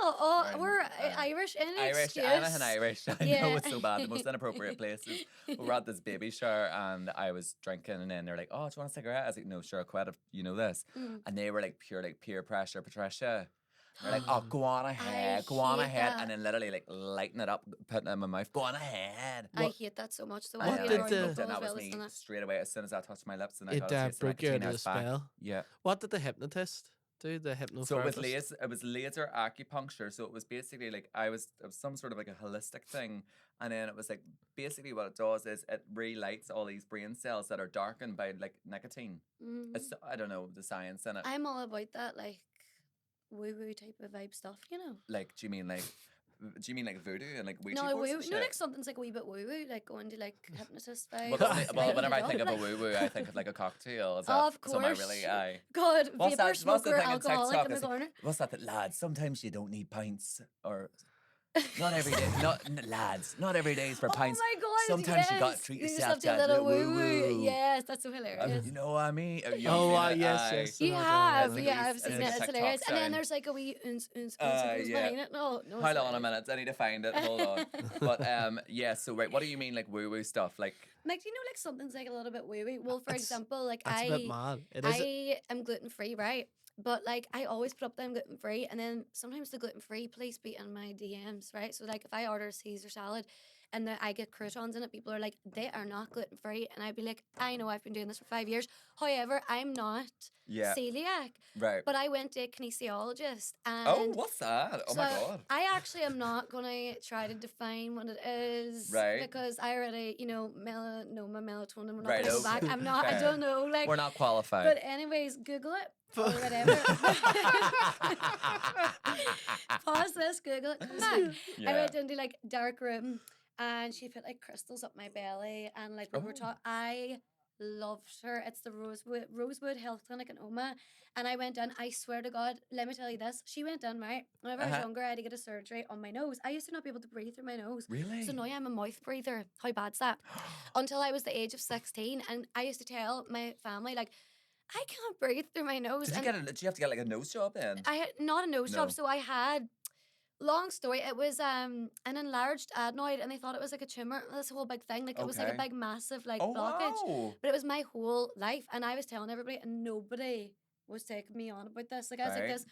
Oh, Ryan, we're uh, Irish. Any Irish, excuse? anything Irish. I know Yeah. it's so bad. The most inappropriate places. We were at this baby shower and I was drinking, and then they're like, "Oh, do you want a cigarette?" I was like, "No, sure, I quit. You know this." Mm. And they were like peer pressure, Patricia. They're like, "Oh, go on ahead, go on hate ahead," that. and then literally like lighting it up, putting it in my mouth. Go on ahead. I What- hate that so much. So And What then did I the- smoked it, and that was me straight away. As soon as I touched my lips, and I It got a taste of broke you out nicotine, I of the was back. spell. Yeah. What did the hypnotist do? The hypnotherapist. So it was laser acupuncture. So it was basically like it was some sort of like a holistic thing, and then it was like basically what it does is it relights all these brain cells that are darkened by like nicotine. Mhm. It's I don't know the science in it. I'm all about that, like woo woo type of vibe stuff, you know. Like, do you mean like voodoo and like Ouija No, boards woo, and you know, shit? like something's like a wee bit woo woo, like going to like hypnotist vibe. Well, lighting whenever it I think up, of a like- woo woo, I think of like a cocktail. Is Of that, so am I course. really? Aye. God, What's vapor, that- what's the smoker, thing in alcoholic TikTok? in the Is it- corner. What's that? Lads, sometimes you don't need pints or. Not every day, lads. Not every day is for Oh pints. my god! Sometimes you gotta yes. treat You just yourself have to to a little little woo woo. woo-woo. Yes, that's so hilarious. You know what I mean? You've Oh, seen it, yes, aye. yes. You I know what have, you're It's yeah, like I've it's seen like it. a It's TikTok hilarious. And then sound. there's like a wee uns Yeah. behind it. No, Hold it's on a hilarious. minute. I need to find it. Hold on. But yeah. So right, what do you mean like woo woo stuff? Like Like, do you know, like something's like a little bit woo woo? Well, for That's- example, like That's a bit mad. It is. I am gluten free, right? But like I always put up that I'm gluten free, and then sometimes the gluten free police be in my DMs, right? So like if I order a Caesar salad, and I get croutons in it, people are like, they are not gluten free, and I'd be like, I know, I've been doing this for 5 years. However, I'm not Yeah. celiac, Right. but I went to a kinesiologist, Oh, and what's that? Oh so my god. I actually am not gonna try to define what it is, Right. because I already, melanoma, melatonin. We're not Right, gonna go back. okay. I'm not. I Fair. don't know. Like, We're not qualified. but anyways, Google it or whatever. Pause this. Google it. Come back. Yeah. I went into like dark room, and she put like crystals up my belly, and like we were Oh. talking. I loved her. It's the Rosewood Health Clinic in Oma. And I went in, I swear to God, let me tell you this. She went in, right? Whenever I was Uh-huh. younger, I had to get a surgery on my nose. I used to not be able to breathe through my nose. Really? So now I'm a mouth breather. How bad's that? Until I was the age of 16. And I used to tell my family, like, I can't breathe through my nose. Did you have to get like a nose job then? I had not a nose No. job, so I had. Long story, it was an enlarged adenoid, and they thought it was like a tumor. This whole big thing, like it was like a Okay. big, massive like Oh blockage. wow. But it was my whole life, and I was telling everybody, and nobody was taking me on about this. Like I was like Right. this,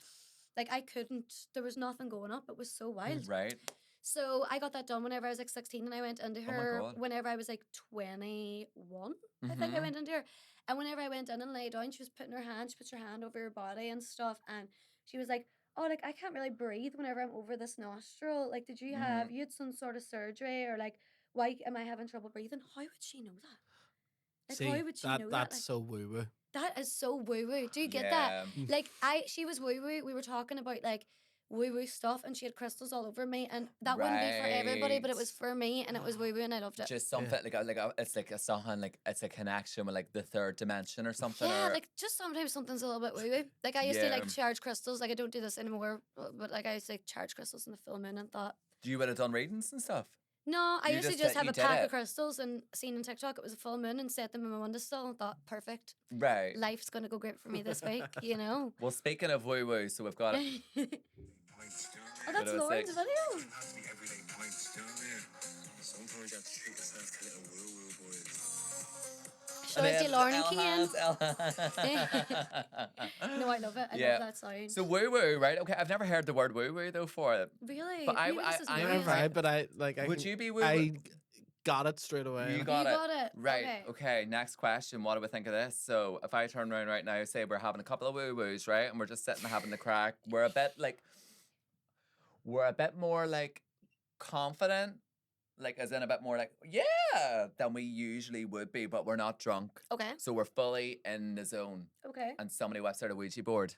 like I couldn't. There was nothing going up. It was so wild. Right. So I got that done whenever I was like 16, and I went into Oh my her God. whenever I was like 21. I think I Mhm. went into her, and whenever I went in and lay down, she was putting her hand. She puts her hand over your body and stuff, and she was like, "Oh, like I can't really breathe whenever I'm over this nostril. Like, did you have you had some sort of surgery, or like why am I having trouble breathing?" How would she know that? Like, See, how would she know that? that's Like, so woo woo. that is so woo woo. Do you get that? Yeah. Like, she was woo woo. We were talking about like woo woo stuff, and she had crystals all over me, and that wouldn't be for everybody, but it was Right. for me, and it was woo woo, and I loved it. Just something it's like a something like it's a connection with like the third dimension or something. Yeah, or like just sometimes something's a little bit woo woo. Like I used to Yeah. like charge crystals. Like I don't do this anymore, but like I used to like charge crystals in the full moon and thought. you would have done readings and stuff. No, I You used to just just did- have you a did pack it. of crystals and seen on TikTok it was a full moon and set them in my windowsill and thought, perfect. Right. Life's gonna go great for me this week, you know. Well, speaking of woo woo, so we've got Oh, that's What do I Lauren's say? video. Doesn't have to be everyday points, do you know what I mean? Sometimes you have to treat yourself to little woo-woo boys. Shout out to Lauren Keane. Keane. No, I love it. I Yeah. love that sound. So woo woo, right? Okay, I've never heard the word woo woo though for it. really, but maybe this is I- new. Never Never mind, but I Would you be woo woo? I got it straight away. You got got it. it. Right. Okay. Okay. Next question. What do we think of this? So if I turn around right now, say we're having a couple of woo woos, right, and we're just sitting having the crack. We're a bit more like confident, like as in a bit more like yeah than we usually would be, but we're not drunk. Okay. So we're fully in the zone. Okay. And somebody whips out a Ouija board.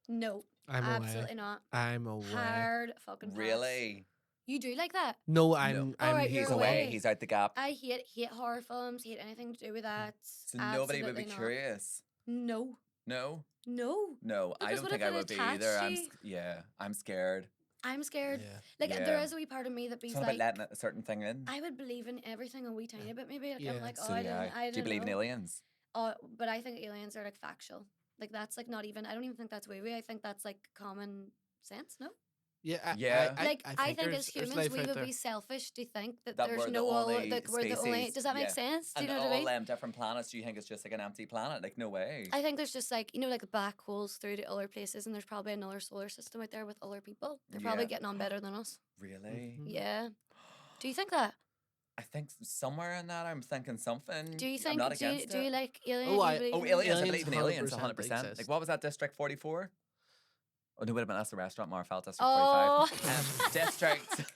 No, I'm absolutely away. not. I'm away. Hard fucking pass. Really? You do like that? No, I'm. Alright, He's you're away. away. He's out the gap. I hate horror films. Hate anything to do with that. So nobody would be Absolutely not. curious. No, No. no. No, I Because don't what think if I it would be either. attached you? I'm scared. I'm scared. Yeah. Like there Yeah. is a wee part of me that be It's not about like, letting a certain thing in. I would believe in everything a wee tiny bit. Maybe like, I'm Yeah. like, oh, So I yeah. don't. I don't Do you believe in know. aliens? But I think aliens are like factual. Like that's like not even. I don't even think that's woo woo. I think that's like common sense. No. Yeah. Yeah. I think as there's humans life we out would there. be selfish to think that, That there's we're the no only like we're the only. species, Does that make yeah. sense? Do you And know what I all mean? them different planets, do you think it's just like an empty planet? Like no way. I think there's just like like the black holes through to other places, and there's probably another solar system out there with other people. They're probably Yeah. getting on better than us. Really? Mhm. Yeah. Do you think that? I think somewhere in that I'm thinking something. Do you I'm think? not against Do you it. like aliens? Oh, You I- believe Oh, in aliens! I Aliens believe in aliens, 100% 100%. Like exist. what was that? District 44? Oh no, wait a minute. That's the restaurant, Marfell District Oh. 45. District.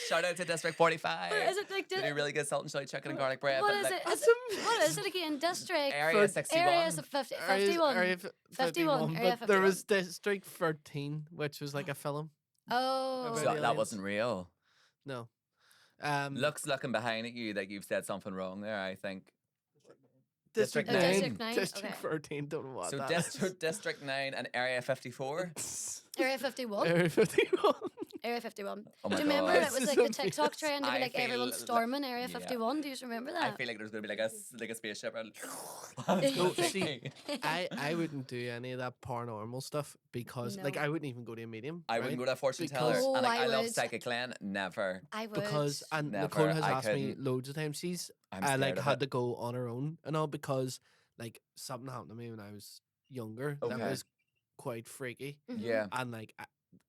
Shout out to District 45. What is it like? They do really good salt and chili chicken and garlic bread. What but is like, it? What is it again? District. Area For- 61. Area is 51. Area 51, Area but there was 51. District 13, which was like a film. Oh. About So that aliens. wasn't real. No. Looking behind at you like you've said something wrong there, I think. District District 9. District 9, District okay. 13, don't know what So that is. District 9 and Area 54. Area 51. Area 51. Area 51. Oh Do my you remember God. it was This like is the TikTok obvious. trend to be I like everyone feel storming Area yeah. 51? Do you remember I that? feel like there's going to be like a spaceship. No, see, I wouldn't do any of that paranormal stuff because, like, No. I wouldn't even go to a medium. I wouldn't right? go to a fortune Because- teller. Oh, And like, I I love would. psychic Glenn. Never. I would. Because, and Never, Nicole has I asked me couldn't. loads of times. She's I'm I scared like of had it. to go on her own and all because like something happened to me when I was younger that Okay. was quite freaky, Mhm. Yeah. and like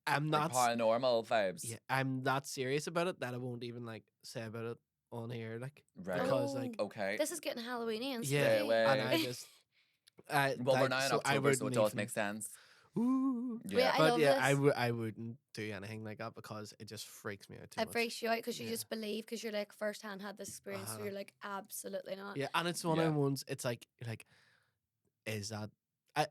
I'm Like not. paranormal vibes. Yeah, I'm not serious about it. That I won't even like say about it on here, like Right. because like Okay. This is getting Halloweeny and yeah, Stay spooky. away. and I just Well, we're like now in so I October, so it wouldn't does even. make sense. Ooh. Yeah. I But love yeah, this. I wouldn't do anything like that because it just freaks me out too It much. freaks you out because you Yeah. just believe because you're like firsthand had this experience, so Uh-huh. you're like absolutely not. Yeah, and it's one Yeah. of them ones. It's like you're like, is that, I,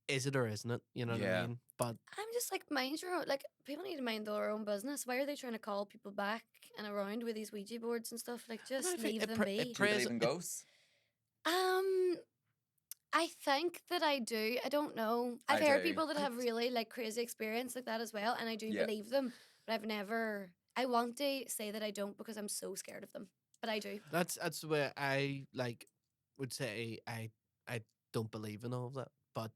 is it or isn't it? You know what I Yeah. mean? But I'm just like mind your own. Like people need to mind their own business. Why are they trying to call people back and around with these Ouija boards and stuff? Like I just think leave it them pre- be. it Do you Praise- believe in it- ghosts? I think that I do. I don't know. I I've heard do. people that have really like crazy experience like that as well, and I do Yeah. believe them. But I've never. I want to say that I don't because I'm so scared of them. But I do. that's where I like would say I don't believe in all of that, but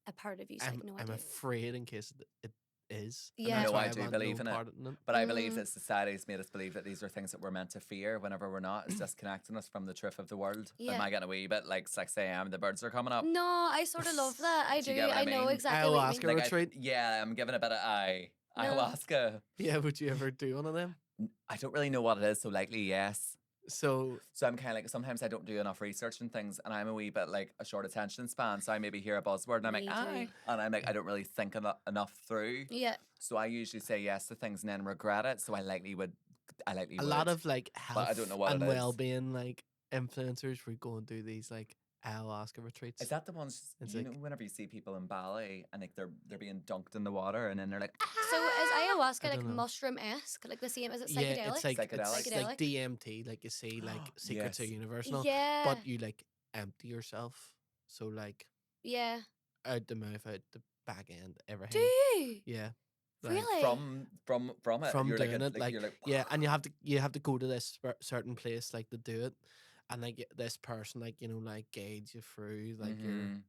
A part of you's like, no, I I'm do. afraid in case it is. And Yeah. that's No, why I do want believe no in it. part in it. But I believe Mm. that society's made us believe that these are things that we're meant to fear whenever we're not. It's disconnecting us from the truth of the world. Am Yeah. I getting a wee bit like sexy? The birds are coming up. No, I sort of love that. I Do do. you get what I I know mean? exactly what you Ayahuasca mean. Like retreat. yeah, I'm giving a bit of No. ayahuasca. Yeah, would you ever do one of them? I don't really know what it is, so likely yes. So So I'm kind of like sometimes I don't do enough research and things, and I'm a wee bit like a short attention span. So I maybe hear a buzzword and I'm Me like, too. aye, and I'm like I don't really think enough through. Yeah. So I usually say yes to things and then regret it. So I likely would. a lot of like health I don't know what and it is. well-being like influencers would go and do these like ayahuasca retreats. Is that the ones It's you like- know whenever you see people in Bali and like they're being dunked in the water and then they're like So is ayahuasca I like don't know. mushroom esque, like the same? Is it Yeah, psychedelic? it's like Psychedelic. it's like DMT, like you see like Secret to Yes. Universe, and all, Yeah. but you like empty yourself. So like Yeah. out the mouth, out the back end, Do everything. you? Yeah. Like, Really? from it. from you're doing like, it, like, you're like yeah, and you have to go to this certain place like to do it, and like this person like like guides you through like Mhm.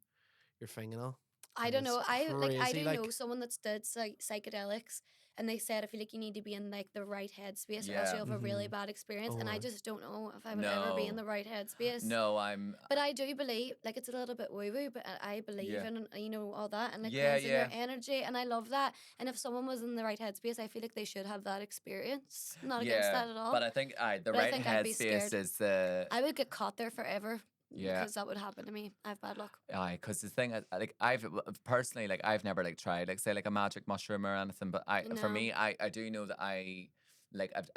your thing and all. I And don't know. it's I crazy, do like- know someone that's did psychedelics, and they said I feel like you need to be in like the right headspace, or else Yeah. you'll have a really Mhm. bad experience. Oh, And I aye. just don't know if I would ever be in No. the right headspace. No, I'm But I do believe, like it's a little bit woo woo, but I believe Yeah. in all that and like Yeah, cleansing yeah. your energy, and I love that. And if someone was in the right headspace, I feel like they should have that experience. I'm not against that at all. But I think the But I right think I'd be headspace scared. is the I would get caught there forever. Yeah. Because that would happen to me. I have bad luck. aye, because the thing like I've personally like I've never like tried like say like a magic mushroom or anything, but for No. me I do know that I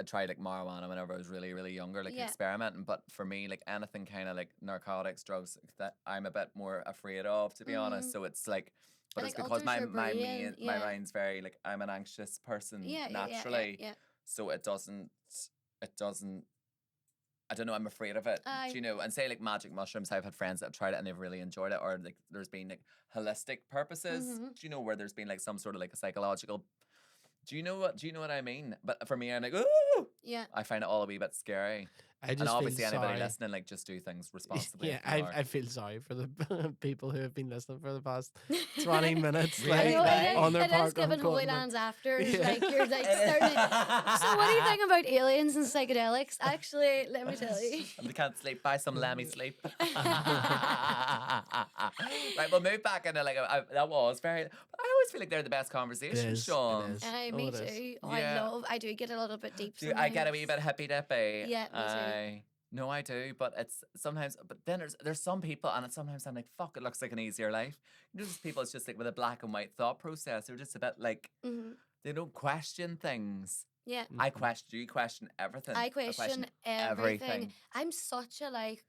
tried like marijuana whenever I was really really younger, like Yeah. experimenting. But for me, like anything kind of like narcotics, drugs that I'm a bit more afraid of, to be honest. Mhm. So it's like, but It, it's like, because alters your my brain, my yeah. mind's very like I'm an anxious person Yeah, naturally, yeah. so it doesn't. I don't know. I'm afraid of it. Aye. Do you know? And say like magic mushrooms. I've had friends that have tried it and they've really enjoyed it. Or like there's been like holistic purposes. Mhm. Do you know where there's been like some sort of like a psychological? Do you know what I mean? But for me, I'm like, ooh, Yeah. I find it all a wee bit scary. I just And obviously, feel anybody sorry. listening, like, just do things responsibly. Yeah, if you are. I feel sorry for the people who have been listening for the past 20 minutes. Really? I like, know, Right. on their it is part giving going, Holy like- Lands after. Yeah. Like you're like starting. So what do you think about aliens and psychedelics? Actually, let me tell you. And we can't sleep. Buy some lammy sleep. Right, we'll move back into like that was very. I always feel like they're the best conversations, is, it Sean. is. And Oh, me it is. too. Oh, Yeah. I do get a little bit deep. I get a wee sometimes. bit hippy dippy. Yeah, me too. No, I do, but it's sometimes. But then there's some people, and sometimes I'm like, fuck, it looks like an easier life. You know, there's people. It's just like with a black and white thought process. They're just a bit like Mhm. they don't question things. Yeah. I question. You question everything. I question everything. I'm such a like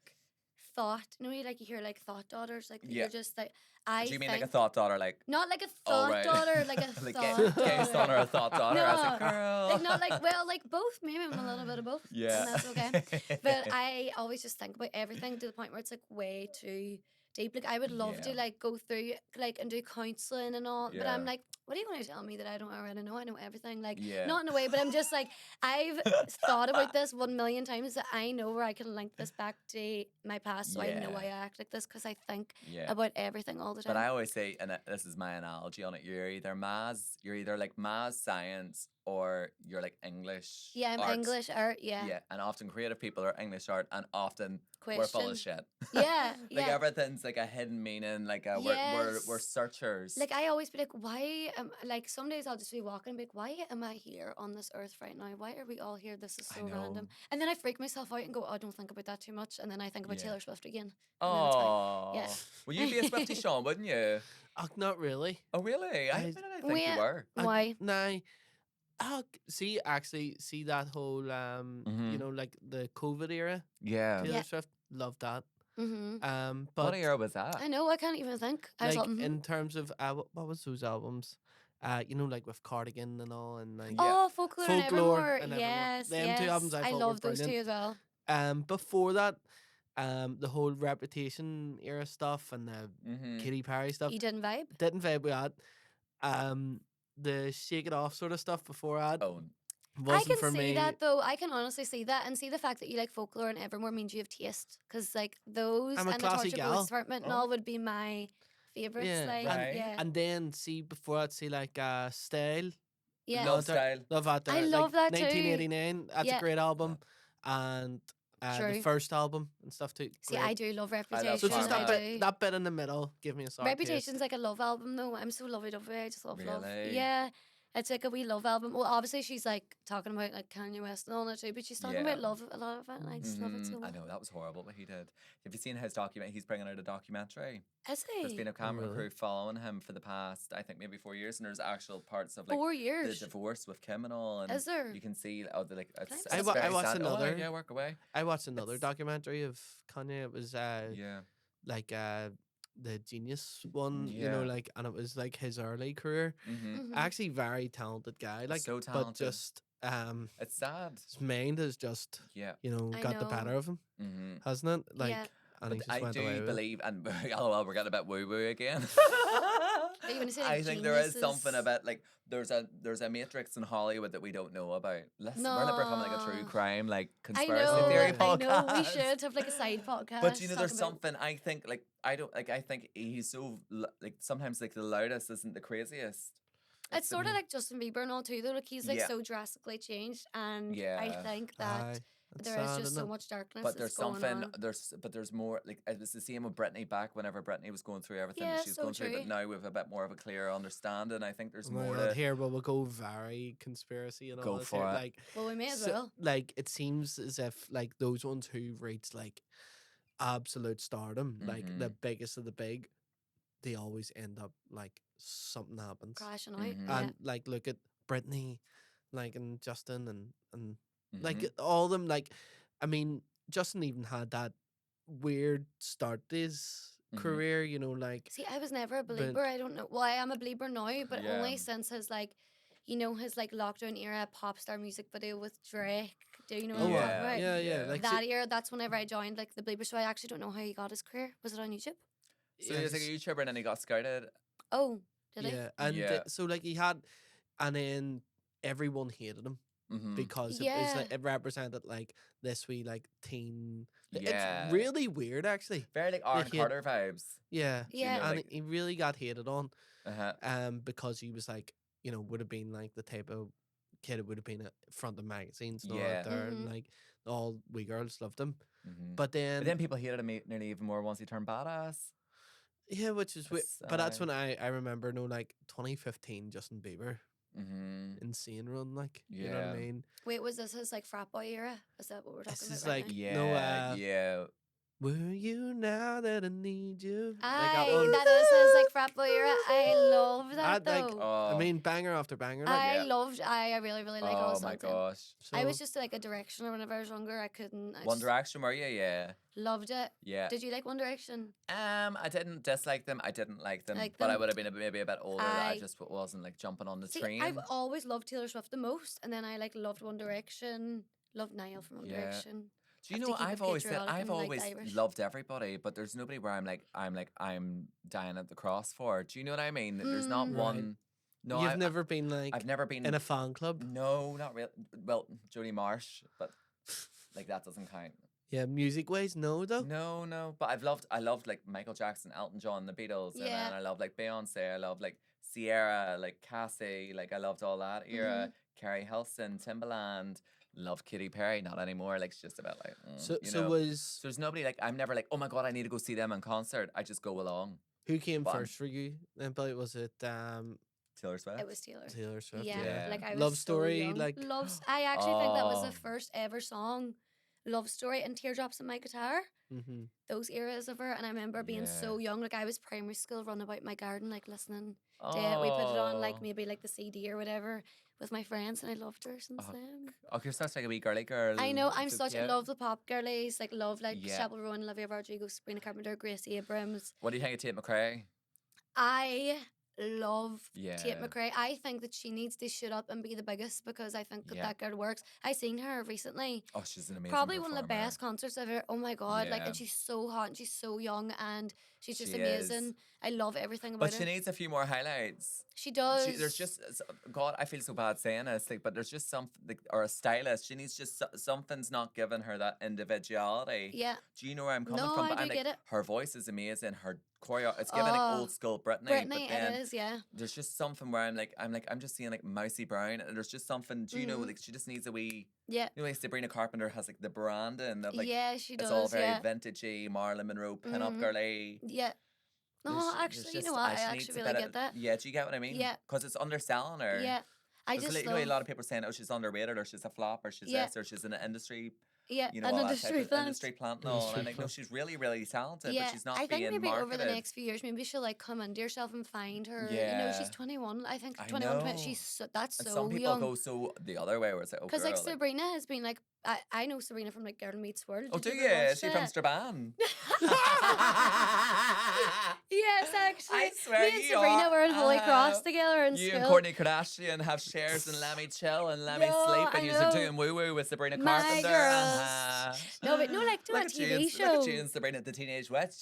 thought. You know, you hear like thought daughters. Like Yeah. you're just like I. Do you mean think, like a thought daughter, like? Not like a Oh, thought right. daughter, like a Like thought gay daughter. son or a thought daughter. I was like, No. girl. Like not like like both. Maybe I'm a little bit of both. Yeah. And that's okay. But I always just think about everything to the point where it's like way too deep. Like I would love to Yeah. like go through like and do counselling and all. But I'm Yeah. like, what are you going to tell me that I don't already know? I know everything. Like Yeah. not in a way, but I'm just like I've thought about this 1,000,000 times that I know where I can link this back to my past, so I know why I Yeah. act like this because I think Yeah. about everything all the time. But I always say, and this is my analogy on it, you're either like maths, science, or you're like English. yeah, I'm art. English art. Yeah. Yeah, and often creative people are English art, and often we're full of question. shit. Yeah, Like yeah. everything's like a hidden meaning. Like we're Yes. searchers. Like I always be like, why am like some days I'll just be walking and be like, why am I here on this earth right now? Why are we all here? This is I so random. know. And then I freak myself out and go, oh, don't think about that too much. And then I think about Yeah. Taylor Swift again. And then it's fine. Yeah. Oh, well, you'd be a Swiftie, Sean, wouldn't you? Oh, not really. Oh, really? I- Why did I think you Wait, were? why? Nah. Oh, see, actually, see that whole Mhm. you know, like the COVID era, Yeah. Taylor Yeah. Swift, love that. Mm-hmm. But What era was that? I know, I can't even think. I was like like, in terms of what was those albums? You know, like with Cardigan and all, and like Yeah. oh, Folklore, and Folklore Evermore. and Evermore. Yes, Them yes. two albums I thought were love those two brilliant. as well. Before that, the whole Reputation era stuff and the Mm-hmm. Katy Perry stuff You didn't vibe? didn't vibe with that. The Shake It Off sort of stuff before that Oh, wasn't I can for see me. that though. I can honestly see that and see the fact that you like Folklore and Evermore means you have taste. Because like those I'm a and the classy Torture gal. Boys Apartment and Oh. all would be my favourites. Yeah, Like, Right. yeah. And then see before that, see like Style. Yeah. Love There- Style. Love that. I There. love that too. 1989. That's Yeah. a great album. And the True. first album and stuff too. See, great. I do love Reputation. So just Karma. that bit, that bit in the middle, give me a sour Reputation's taste. like a love album though. I'm so lovey-dovey. I just love love. Really? Yeah. It's like a wee love album. Well, obviously she's like talking about like Kanye West and all that too, but she's talking about Yeah. love a lot of it, and I just love it so Mhm. I much. know that was horrible what he did. Have you seen his document? He's bringing out a documentary. Is There's he? been a camera really? crew following him for the past, I think, maybe 4 years, and there's actual parts of like 4 the years. divorce with Kim and all, and Is there? you can see the like it's, Thanks. it's I very watched sad. another- yeah, work away. I watched another It's- documentary of Kanye. It was Yeah. like the Genius one, you know, Yeah. like, and it was like his early career. Mm-hmm. Mhm. Actually, very talented guy, like, So but talented. just It's sad. his mind has just, Yeah. you know, I got the better know. of him, Mm-hmm. hasn't it? Like, Yeah. and he But just I went away do with it. believe, and oh well, we're getting a bit woo woo again. you gonna say, I like, think there is something geniuses? about like there's a matrix in Hollywood that we don't know about. We're never becoming like a true No. crime like I conspiracy know. theory I podcast. I know. We should have like a side podcast. But you know, there's talking about- something I think like I don't like. I think he's so like sometimes like the loudest isn't the craziest. It's the- sort of like Justin Bieber and all too, though. Like he's like Yeah. so drastically changed, and I Yeah. think that Aye, that's there is sad, just isn't so it? much darkness. But there's that's going something on. there's more like it was the same with Britney back whenever Britney was going through everything Yeah, that she was so going through. true. But now we have a bit more of a clear understanding. I think there's Oh my more God, to here, well, we'll go very conspiracy and all Go this for here. it. Like, Well, we may as so- well. like it seems as if like those ones who reach like absolute stardom, like the Mhm. biggest of the big, they always end up like something happens. Crashing out. Mhm. Yeah. And like look at Britney, like and Justin and like Mhm. all of them. Like, I mean, Justin even had that weird start to his Mhm. career. You know, like See, I was never a believer. I don't know. Well, I am a believer now, but Yeah. only since his like, you know, his like lockdown era pop star music video with Drake. Do you know what oh I'm wow, talking about? yeah, Yeah. like That era, that's whenever I joined like the believer. So I actually don't know how he got his career. Was it on YouTube? So he was like a YouTuber and then he got scouted. Oh, did yeah, he? and Yeah. so like he had, and then everyone hated him. Mm-hmm. Because it, Yeah. like, it represented like this wee like teen. Yeah. It's really weird actually. Very like Aaron he had- Carter vibes. Yeah, Yeah. know, and like- he really got hated on, Uh-huh. because he was like, you know, would have been like the type of kid that would have been at front of magazines and all Yeah. out there, and Mhm. like all we girls loved him. Mhm. But then, But then people hated him nearly even more once he turned badass. yeah, which is weird. That's, But that's aye. when I remember, no, like 2015, Justin Bieber, Mm-hmm. insane run, like you know what I Yeah. mean. Wait, was this his like frat boy era? Is that what we're talking This about is right like now? Yeah, No, yeah. Were you now that I need you? Aye, one. that is his like frat boy era. I love that I'd like- though. Oh, I mean, banger after banger. Like, I yeah. loved. I really like all oh the my songs. in. gosh. I was so- just like a Directioner whenever I was younger. I couldn't. I One just Direction, were you? Yeah. loved it. Yeah. Did you like One Direction? I didn't dislike them. I didn't like them, Like but I them? would have been maybe a bit older. That I I- just wasn't like jumping on the See, train. I've always loved Taylor Swift the most, and then I like loved One Direction. Loved Niall from One Yeah. Direction. Do you have to know? keep it I've always said patriotic I've and, like, always Irish. loved everybody, but there's nobody where I'm dying at the cross for. Do you know what I mean? There's not Mm. Right. one. No, You've never been like I've never been in a fan club. No, not real. Well, Jodie Marsh, but like that doesn't count. Yeah, music ways, no though. No. But I loved like Michael Jackson, Elton John, the Beatles, and Yeah. then I love like Beyonce. I love like Sierra, like Cassie. Like I loved all that era. Mm-hmm. Carrie Hilson, Timbaland. Love Katy Perry, not anymore. Like she's just about like, So you so know. was So there's nobody like I'm never like, oh my god, I need to go see them in concert. I just go along. who came Fun. first for you? Then Billy, was it Taylor Swift. It was Taylor. Taylor Swift? Yeah, Yeah. like I was Love so Story, young. like I actually think that was the Oh. first ever song, Love Story and Teardrops on My Guitar. mm-hmm. Those eras of her, and I remember being so young. Like I was primary school, running about my garden, like listening to it. We put it on, like Oh. maybe like the CD or whatever, with my friends, and I loved her since Oh, then. Oh, you're such like a wee girly girl. I know. I'm So such. I cute. love the pop girlies. Like love like Yeah. Chappell Rowan, Olivia Rodrigo, Sabrina Carpenter, Grace Abrams. What do you think of Tate McRae? I love Yeah. Tate McRae. I think that she needs to shut up and be the biggest because I think that Yeah. that girl works. I seen her recently. Oh, she's an amazing Probably one of the performer. best concerts ever. Oh my god! Like, Yeah. and she's so hot and she's so young and she's just She amazing. is. I love everything about But she her. needs a few more highlights. She does. There's just God. I feel so bad saying this, like, but there's just something, like, or a stylist. She needs just something's not giving her that individuality. Yeah. Do you know where I'm coming No, from? I But do I'm like, get it. her voice is amazing. Her choreo, it's giving like Oh, old school Britney. Brittany, but then it is. Yeah. there's just something where I'm just seeing like Mousy Brown, and there's just something. Do you know, Mhm. like, she just needs a wee. Yeah. You know, like Sabrina Carpenter has like the branding of like Yeah, she does. it's all very Yeah. vintagey, Marilyn Monroe, pin-up Mhm. girly. Yeah. No, There's actually, you just- know what? I she actually needs a really bit get of- that. Yeah, do you get what I mean? Yeah. Because it's underselling her. Yeah. I There's just you know, a lot love. of people saying, oh, she's underrated, or she's a flop, or she's Yeah. this, or she's in an industry, Yeah. you know, An all that type industry of plant. industry plant and all. And I'm Industry like, no, plant. she's really, really talented, Yeah, but she's not I think being maybe marketed. over the next few years, maybe she'll like come into herself and find her. You know, Yeah. she's 21. I think I 21, 20, know. she's that's And so some people young. go so the other way, where it's like, oh, Because girl, like like, Sabrina has been like, I know Sabrina from like Girl Meets World. oh, Did do you you? ever watch Is she from that? Strabane? Yes, actually. I swear Me and you Sabrina are. were in Holy Cross together in You school. and Courtney Kardashian have shares and Let Me Chill and Let Me No, Sleep, I and you're know. doing woo woo with Sabrina My Carpenter. girls. No, but no, like do Look a at you TV and- show. Look at you and Sabrina the Teenage Witch.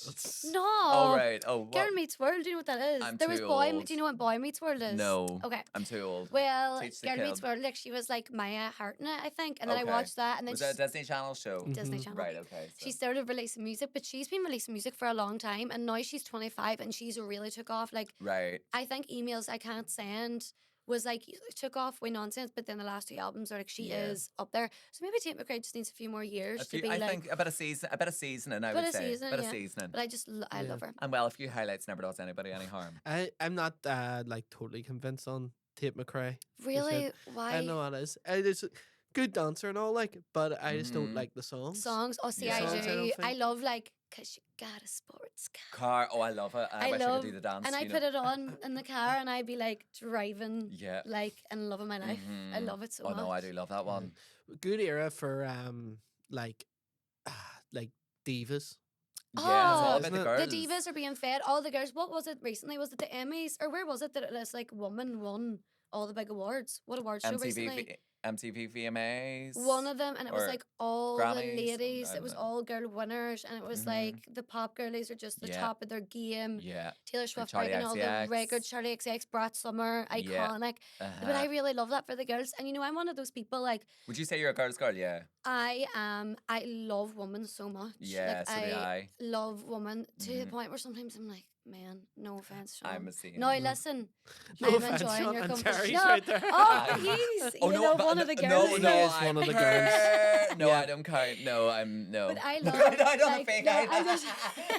No. Oh, right. Oh, what? Girl Meets World. Do you know what that is? I'm There was too Boy. old. Do you know what Boy Meets World is? No. Okay. I'm too old. Well, Teach the Girl Meets kid. World, like she was like Maya Hartnett, I think, and then Okay. I watched that, and then Was that a Disney Channel show? Disney Mhm. Channel. Right, okay. So. She started releasing music, but she's been releasing music for a long time, and now she's 25, and she's really took off. Like Right. I think Emails I Can't Send was like took off way nonsense, but then the last two albums are like she Yeah. is up there. So maybe Tate McRae just needs a few more years to be I like. think a bit of seasoning, I Bit would of say. seasoning, Bit of yeah. seasoning. But I just I Yeah. love her. And well, a few highlights never does anybody any harm. I'm not like totally convinced on Tate McRae. Really, why I know it is. It is a good dancer and all, like, but I just don't Mhm. like the songs. songs? Oh, see, Yeah. I Songs, I do. don't I think- love like cause you got a sports car. Car, oh, I love it. And I, I wish I love, could do the dance. and I you know. put it on in the car, and I'd be like driving, Yeah. like and loving my life. I Mhm. love it so Oh much. no, I do love that one. Good era for like like divas. Yeah, it's all Oh, about the Isn't it? girls. The divas are being fed. All the girls. What was it recently? Was it the Emmys or where was it that it was like woman won all the big awards? What award show recently? MTV VMAs. One of them, and it was or like all Grammys, the ladies. I It don't was know. all girl winners, and it was Mhm. like the pop girlies are just the Yeah. top of their game. Yeah. Taylor Swift Charli breaking all the XCX. records. Charlie XX, Brat Summer, Yeah. iconic. But Uh-huh. I really love that for the girls. And you know, I'm one of those people like Would you say you're a girl's girl? Yeah. I love women so much. Yeah, like, so do I. love women to the Mhm. point where sometimes I'm like, man, no offense, Sean. I'm a scene. No, listen. No I'm offense, enjoying Sean, your and company. Terry's No. right there. Oh, he's Oh, you no, know, but one of the no, girls. no, He no, is one of the I'm girls. her. No, Yeah. I don't count. No, I'm no. But I love. I don't like, think no, I just.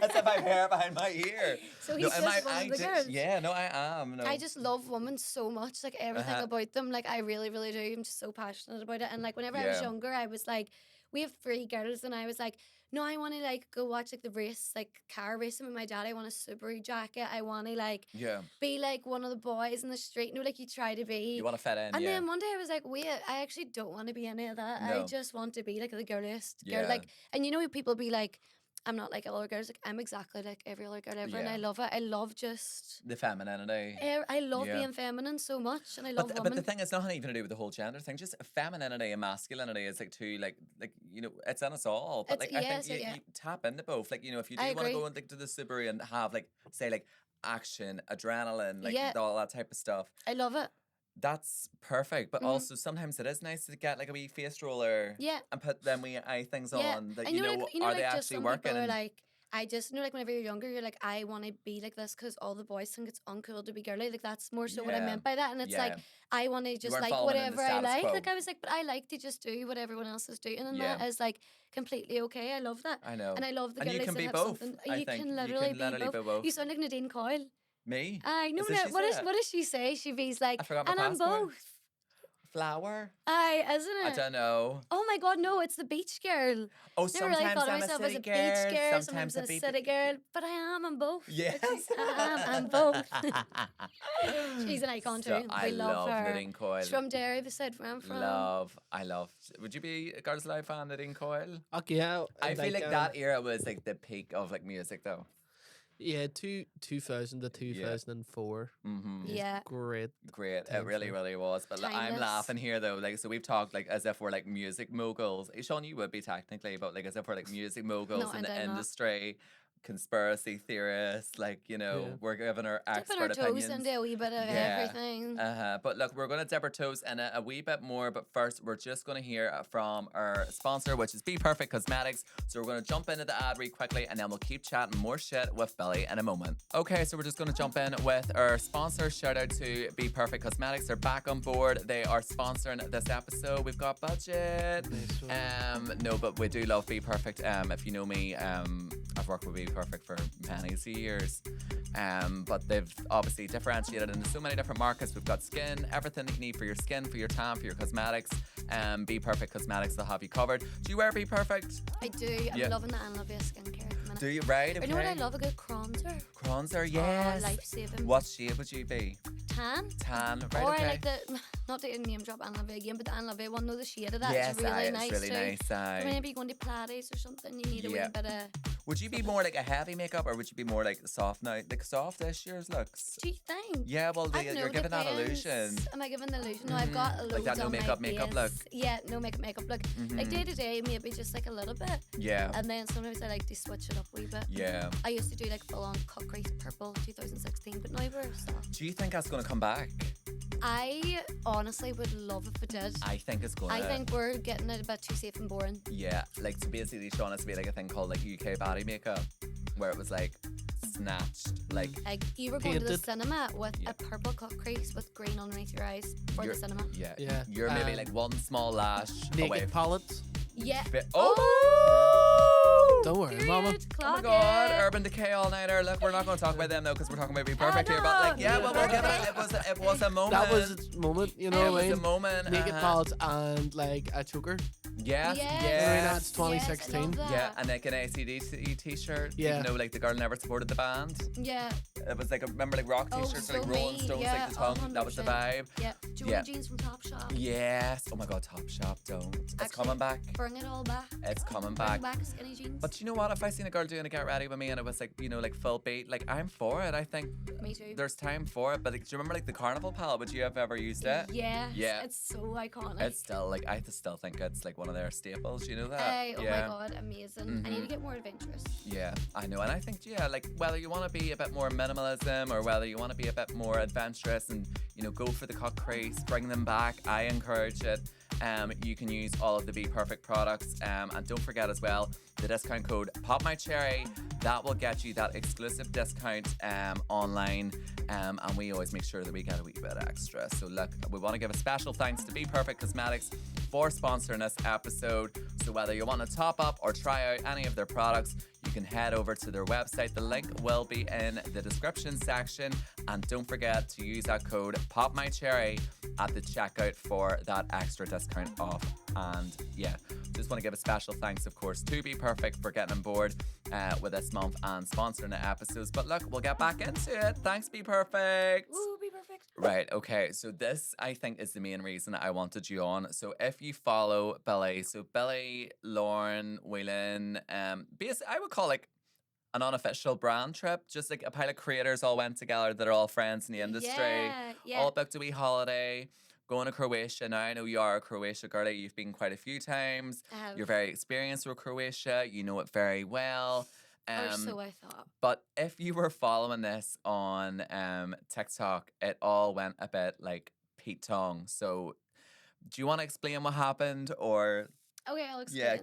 That's if I have hair behind my ear. So No, he's am just one I of the do- girls. Yeah, no, I am. No. I just love women so much, like everything Uh-huh. about them. Like I really, really do. I'm just so passionate about it. And like whenever I was Yeah. younger, I was like, we have 3 girls, and I was like, no, I want to like go watch like the race, like car racing with my dad. I want a Subaru jacket. I want to like Yeah. be like one of the boys in the street. You know, like you try to be. You want to fit in, And yeah. then one day I was like, wait, I actually don't want to be any of that. I No. just want to be like the girliest Yeah. girl. Like, and you know, people be like, I'm not like other girls. Like, I'm exactly like every other girl ever, and Yeah. I love it. I love just. The femininity. I love Yeah. being feminine so much, and I love But women. the thing is nothing even to do with the whole gender thing. Just femininity and masculinity is like two like you know it's in us all. But It's- like I yes, think yeah. you tap into both. Like you know if you do I want to go agree. and like to the Subaru and have like say like action, adrenaline, like Yeah. all that type of stuff. I love it. That's perfect. But Mhm. also sometimes it is nice to get like a wee face roller Yeah. and put them wee eye things Yeah. on that And you know, like, are like they just actually some working? people are And like, I just know, like, whenever you're younger, you're like, I want to be like this because all the boys think it's uncool to be girly. Like, that's more so what I Yeah. meant by that. And it's like, Yeah. I want to just weren't like following in the whatever I status like. quo. Like, I was like, but I like to just do what everyone else is doing. And Yeah. that is like completely okay. I love that. I know. And I love the And you girlies can that be have both. something. I You think can literally, be both. You sound like Nadine Coyle. Me? I know. Is it she What say it? does she say? She be like, I forgot my and I'm passport. both. Flower? Aye, isn't it? I don't know. Oh my god, no, it's the beach girl. Oh, Never really sometimes thought of I'm myself a as city a beach girl. girl, Sometimes a city girl, but I am. I'm both. Yes. I'm both. She's an icon So too. I We love her. Nadine Coyle. She's from Derry, beside where I'm from. I love. Would you be a Girls Live fan, Nadine Coyle? Okay, yeah. I feel like that era was like the peak of like music, though. Yeah, 2000 to 2004. Mm-hmm. Yeah. Great. Great, it Time really, for- really was. But like, I'm Timeless. laughing here though. Like, so we've talked like as if we're like music moguls. Sean, you would be technically, but like as if we're like music moguls No, in the I'm not. industry, conspiracy theorists. Like, you know, Yeah. we're giving our Dipping our expert toes opinions. into a wee bit of Yeah. everything. But look, we're going to dip our toes in it a wee bit more. But first, we're just going to hear from our sponsor, which is Be Perfect Cosmetics. So we're going to jump into the ad really quickly, and then we'll keep chatting more shit with Billie in a moment. Okay, so we're just going to jump in with our sponsor. Shout out to Be Perfect Cosmetics. They're back on board. They are sponsoring this episode. We've got budget. Nice one. No, but we do love Be Perfect. If you know me, I've worked with Be Perfect for many years. But they've obviously differentiated into so many different markets. We've got skin, everything that you need for your skin, for your tan, for your cosmetics. Be Perfect Cosmetics will have you covered. Do you wear Be Perfect? I do. I'm Yeah. loving the Anne Lovia skincare at the minute. Do you? Right, okay. You know what I love? A good bronzer. Bronzer, yes. Oh, life-saving. What shade would you be? Tan. Tan, right, Or okay. I like the, not to name drop Anne Lovia again, but the Anne Lovia one, know the shade of that. yes, It's really aye, nice it's really too. nice. Aye. So maybe you're going to Pilates or something, you need a Yeah. wee bit of... Would you be more like a heavy makeup or would you be more like soft now? Like soft-ish yours looks. Do you think? Yeah, well, I don't you're know, giving that depends. illusion. Am I giving the illusion? No, I've got a loads Like that no on my makeup face. look. Yeah, no makeup look. Like Mhm. day to day, maybe just like a little bit. Yeah. And then sometimes I like to switch it up a wee bit. Yeah. I used to do like full on cut crease purple 2016, but now we're soft. Do you think that's going to come back? I honestly would love if it did. I think it's going to. I think we're getting it a bit too safe and boring. Yeah, like so basically showing us to be like a thing called like UK body makeup, where it was like snatched, like Like you were going to the Painted. cinema with Yeah. a purple cut crease with green underneath your eyes for You're- the cinema. yeah, Yeah, You're maybe like one small lash away. Naked palettes. Yeah. Oh! Don't worry, mama. Period. Oh my Clock god, it. Urban Decay all nighter. Look, we're not going to talk about them though, because we're talking about Be Perfect here. But like, yeah, well, we'll give it. It was a moment. That was its moment, you know It what I was a mean? moment. Naked uh-huh. palettes and like a choker. Yes, Yes. yes. That's 2016. Yes, I love that. Yeah, and like an ACDC t-shirt. Yeah. You know, like the girl never supported the band. Yeah. It was like, remember like rock Oh, t-shirts, or like so Rolling me, Stones, yeah, like the tongue. That was the 100%. vibe. Yeah. Do you Yeah. want jeans from Topshop? Yes. Oh my god, Topshop, don't. It's Actually, coming back. Bring it all back. It's coming Bring back. back skinny jeans. But you know what? If I seen a girl doing a get ready with me and it was like, you know, like full beat, like I'm for it. I think Me too. there's time for it. But like, do you remember like the carnival palette? Would you have ever used it? Yes, Yeah. It's so iconic. It's still like I still think it's like one of their staples. You know that? Hey, oh yeah. my god, amazing. I need Mhm. to get more adventurous. Yeah, I know, and I think like whether you want to be a bit more minimalism or whether you want to be a bit more adventurous and you know go for the cut crease, bring them back. I encourage it. You can use all of the Be Perfect products, and don't forget as well the discount code Pop My Cherry. That will get you that exclusive discount online, and we always make sure that we get a wee bit extra. So look, we want to give a special thanks to Be Perfect Cosmetics for sponsoring this episode. So whether you want to top up or try out any of their products, you can head over to their website. The link will be in the description section. And don't forget to use that code POPMyCherry at the checkout for that extra discount off. And yeah, just want to give a special thanks, of course, to Be Perfect for getting on board with this month and sponsoring the episodes. But look, we'll get back into it. Thanks, Be Perfect. Ooh, be perfect. Right, okay, so this I think is the main reason I wanted you on. So if you follow Billie, so Billie, Lauren, Whelan, basically I would call like an unofficial brand trip, just like a pile of creators all went together that are all friends in the industry, Yeah, yeah. all booked a wee holiday, going to Croatia. Now I know you are a Croatia girlie, you've been quite a few times, I have. you're very experienced with Croatia, you know it very well. Or so I thought. But if you were following this on TikTok, it all went a bit like Pete Tong. So do you want to explain what happened or Okay, I'll explain. Yeah,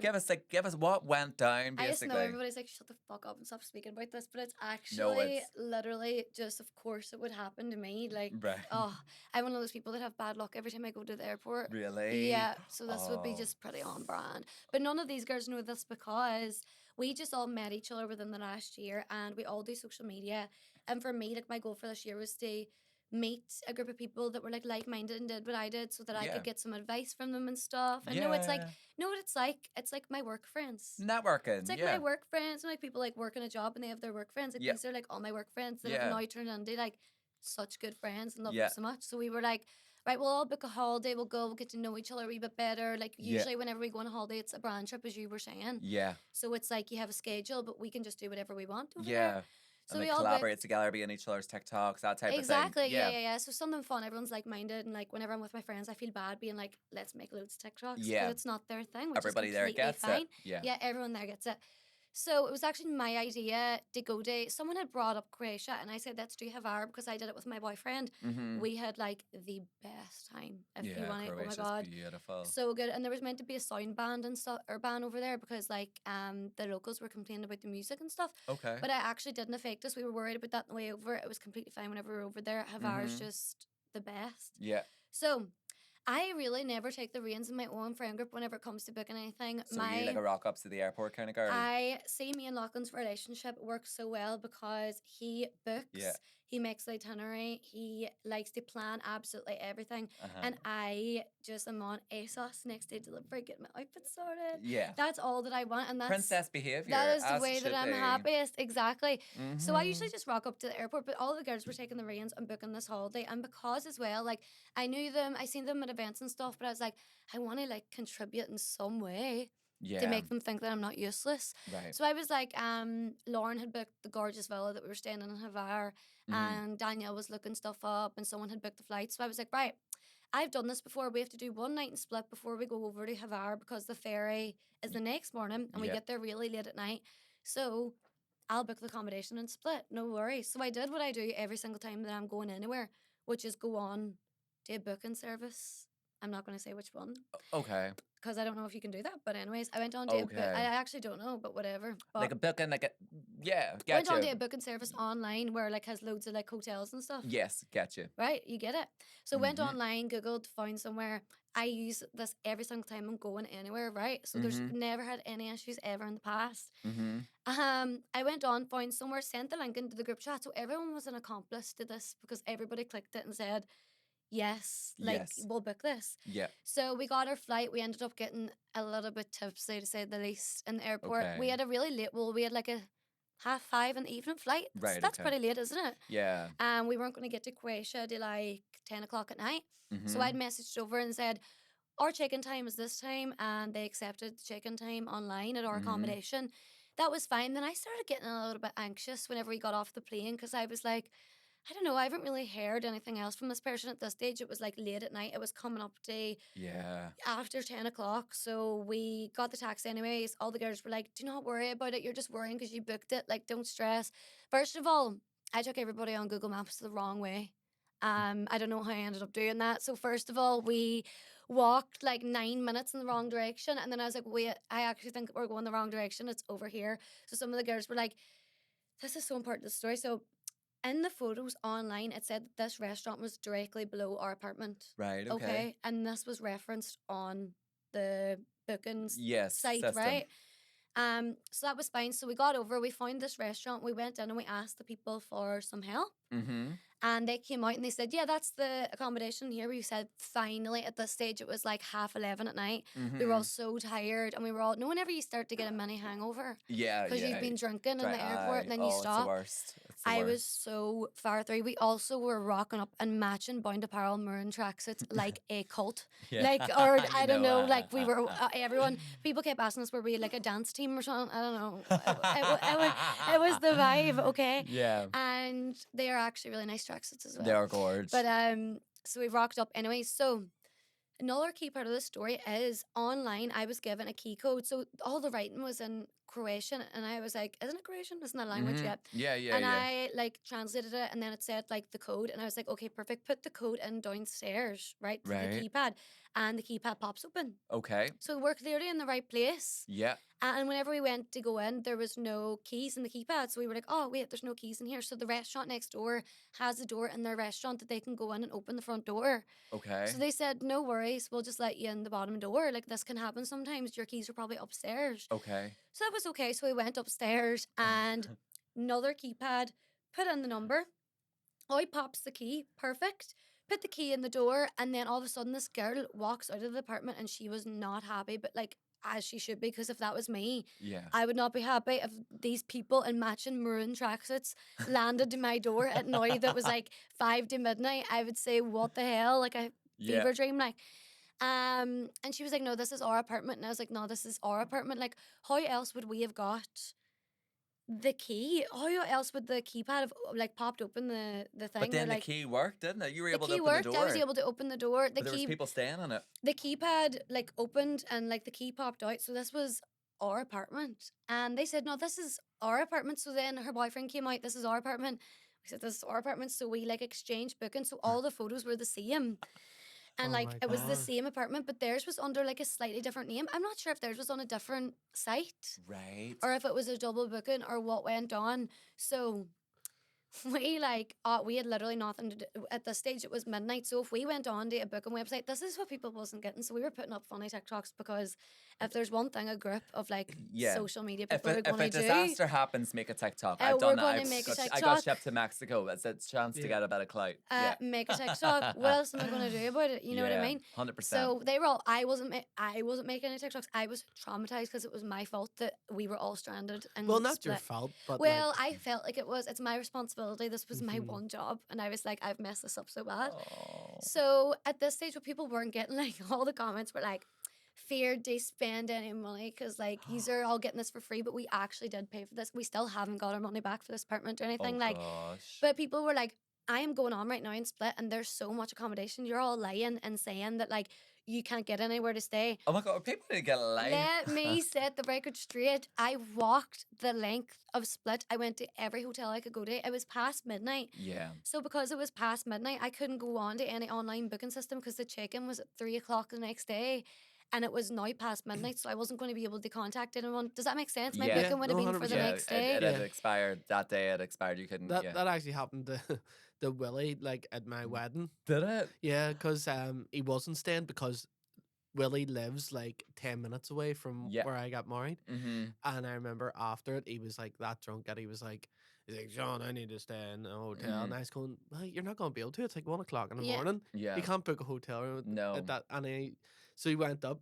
give us what went down I just know basically. everybody's like, shut the fuck up and stop speaking about this, but it's No, actually it's literally just, of course, it would happen to me. Like, right. oh, I'm one of those people that have bad luck every time I go to the airport. Really? Yeah, so this would be Oh. just pretty on brand. But none of these girls know this because we just all met each other within the last year and we all do social media. And for me, like, my goal for this year was to meet a group of people that were like-minded and did what I did so that I Yeah. could get some advice from them and stuff. And no, it's like, Yeah. know what it's like? It's like my work friends. Networking. It's like yeah. my work friends, and like people like working a job and they have their work friends. Like Yeah. these are like all my work friends that Yeah. have now turned into like such good friends and love Yeah. them so much. So we were like, right, we'll all book a holiday, we'll go, we'll get to know each other a wee bit better. Like Yeah. usually whenever we go on a holiday, it's a brand trip, as you were saying. Yeah. So it's like you have a schedule, but we can just do whatever we want over Yeah. there. So And we like all collaborate booked. together, be in each other's TikToks, that type Exactly, of thing. yeah. So something fun. Everyone's like-minded, and like whenever I'm with my friends, I feel bad being like, let's make loads of TikToks because Yeah. it's not their thing, which Everybody is there completely gets fine. it. Yeah. Yeah, everyone there gets it. So it was actually my idea to go to. Someone had brought up Croatia, and I said let's do Hvar because I did it with my boyfriend. Mm-hmm. We had like the best time. If you Yeah, want it, oh my Croatia's god, beautiful. so good. And there was meant to be a sound band and stuff or band over there because like the locals were complaining about the music and stuff. Okay. But it actually didn't affect us. We were worried about that on the way over. It was completely fine whenever we were over there. Hvar's Mhm. just the best. Yeah. So I really never take the reins in my own friend group whenever it comes to booking anything. So you like a rock ups to the airport kind of girl? I see me and Lachlan's relationship works so well because he books, Yeah. he makes the itinerary, he likes to plan absolutely everything, Uh-huh. and I just am on ASOS next day delivery, get my outfit sorted. Yeah. That's all that I want, and that's Princess behavior. that is the as way it that should I'm be. happiest. Exactly. So I Mhm. usually just rock up to the airport, but all the girls were taking the reins and booking this holiday. And because as well, like I knew them, I seen them at events and stuff, but I was like, I want to like contribute in some way Yeah. to make them think that I'm not useless. Right. So I was like, Lauren had booked the gorgeous villa that we were staying in Hvar, Mhm. and Danielle was looking stuff up, and someone had booked the flight. So I was like, right, I've done this before. We have to do one night and split before we go over to Hvar because the ferry is the next morning and we Yeah. get there really late at night. So I'll book the accommodation and split. No worries. So I did what I do every single time that I'm going anywhere, which is go on to a booking service. I'm not going to say which one Okay. because I don't know if you can do that. But anyways, I went on to a book. Okay. I actually don't know, but whatever. But Like a booking, like a yeah. I Get went on you. to a booking service online where like has loads of like hotels and stuff. Yes, get you. Right, you get it. So went Mhm. online, Googled, found somewhere. I use this every single time I'm going anywhere, right? So there's Mhm. never had any issues ever in the past. Mm-hmm. I went on, found somewhere, sent the link into the group chat. So everyone was an accomplice to this because everybody clicked it and said, yes, like Yes. we'll book this. Yeah. So we got our flight. We ended up getting a little bit tipsy to say the least in the airport. We Okay. had a really late, we had like a 5:30 in the evening flight. Right, That's okay. pretty late, isn't it? Yeah. And we weren't going to get to Croatia till like 10 o'clock at night. So Mhm. I'd messaged over and said, our check-in time is this time. And they accepted the check-in time online at our Mhm. accommodation. That was fine. Then I started getting a little bit anxious whenever we got off the plane because I was like, I don't know, I haven't really heard anything else from this person at this stage. It was like late at night. It was coming up to Yeah. after 10 o'clock. So we got the taxi anyways. All the girls were like, do not worry about it. You're just worrying because you booked it. Like, don't stress. First of all, I took everybody on Google Maps the wrong way. I don't know how I ended up doing that. So first of all, we walked like 9 minutes in the wrong direction. And then I was like, wait, I actually think we're going the wrong direction. It's over here. So some of the girls were like, this is so important to the story. So in the photos online, it said that this restaurant was directly below our apartment. Right. Okay. And this was referenced on the bookings Yes. site, System. right? So that was fine. So we got over, we found this restaurant, we went in and we asked the people for some help. Mm-hmm. And they came out and they said, yeah, that's the accommodation here. We said, finally, at this stage, it was like 11:30 at night. Mm-hmm. We were all so tired and we were all, no, whenever you start to get a mini hangover, Yeah. because Yeah. you've been drinking in Try- the airport and then you oh, stop. It's the worst. It's the I was worst. so far through. We also were rocking up and matching Bound Apparel Maroon tracksuits like a cult. Yeah. Like, or You I don't know, like we were, uh, everyone, people kept asking us, were we like a dance team or something? I don't know. It was the vibe, okay? Yeah. And they are actually really nice tracksuits as well. They are gorgeous. But so we rocked up anyway. So another key part of the story is online. I was given a key code, so all the writing was in Croatian, and I was like, "Isn't it Croatian? Isn't that a language Mhm. yet?" Yeah. Yeah. And yeah. I like translated it, and then it said like the code, and I was like, "Okay, perfect. Put the code in downstairs, right, to the Right. keypad." and the keypad pops open. Okay. So we're clearly in the right place. Yeah. And whenever we went to go in, there was no keys in the keypad. So we were like, oh, wait, there's no keys in here. So the restaurant next door has a door in their restaurant that they can go in and open the front door. Okay. So they said, no worries, we'll just let you in the bottom door. Like, this can happen sometimes. Your keys are probably upstairs. Okay. So that was okay. So we went upstairs and another keypad, put in the number. Oh, he pops the key. Perfect. Put the key in the door. And then all of a sudden, this girl walks out of the apartment and she was not happy, but like, as she should be, because if that was me, Yeah. I would not be happy if these people in matching maroon tracksuits landed to my door at night that was like 5 to midnight. I would say, what the hell? Like a Yeah. fever dream, like. And she was like, no, this is our apartment. And I was like, no, this is our apartment. Like, how else would we have got the key? How else would the keypad have like popped open the thing? But then or, the like, key worked, didn't it? You were the able key to open worked. the door. I was able to open the door. But there was people staying on it. The keypad like opened and like the key popped out. So this was our apartment. And they said, no, this is our apartment. So then her boyfriend came out, this is our apartment. We said, this is our apartment. So we like exchanged bookings. So all the photos were the same. And Oh like my it was the God. same apartment, but theirs was under like a slightly different name. I'm not sure if theirs was on a different site Right. or if it was a double booking or what went on. So we had literally nothing to do at this stage. It was midnight, so if we went on to a booking website, this is what people wasn't getting. So we were putting up funny TikToks because if there's one thing a group of like Yeah. social media If people are if going a to do, disaster happens, make a TikTok. I've we're done that. gonna I've make a got, I got TikTok. shipped to Mexico. It's a chance to Yeah. get a bit of clout. Yeah. make a TikTok. What else am I going to do about it? You know what I mean? 100%. So they were all. I wasn't making any TikToks. I was traumatized because it was my fault that we were all stranded and Well, not your split. fault, but Well, like, I felt like it was. It's my responsibility. This was my Mhm. one job, and I was like, I've messed this up so bad. Oh. So at this stage, what people weren't getting, like all the comments were like, feared they spend any money because like these are all getting this for free, but we actually did pay for this. We still haven't got our money back for this apartment or anything. Oh, like, gosh. but people were like, I am going on right now in Split, and there's so much accommodation. You're all lying and saying that like you can't get anywhere to stay. Oh my god, people need to get a life. Let me set the record straight. I walked the length of Split. I went to every hotel I could go to. It was past midnight. Yeah. So because it was past midnight, I couldn't go on to any online booking system because the check-in was at 3 o'clock the next day. And it was now past midnight, so I wasn't going to be able to contact anyone. Does that make sense? My Yeah. booking would have No, been for the 100%. next day. It had Yeah. expired that day. It expired. You couldn't. that yeah. that actually happened to Willie, like at my wedding. Did it? Yeah, because he wasn't staying because Willie lives like 10 minutes away from Yeah. where I got married. Mm-hmm. And I remember after it, he was like that drunk that he's like, Sean, I need to stay in a hotel. And I was going, well, you're not going to be able to. It's like 1 o'clock in the Yeah. morning. Yeah. You can't book a hotel room No. at that. And so he went up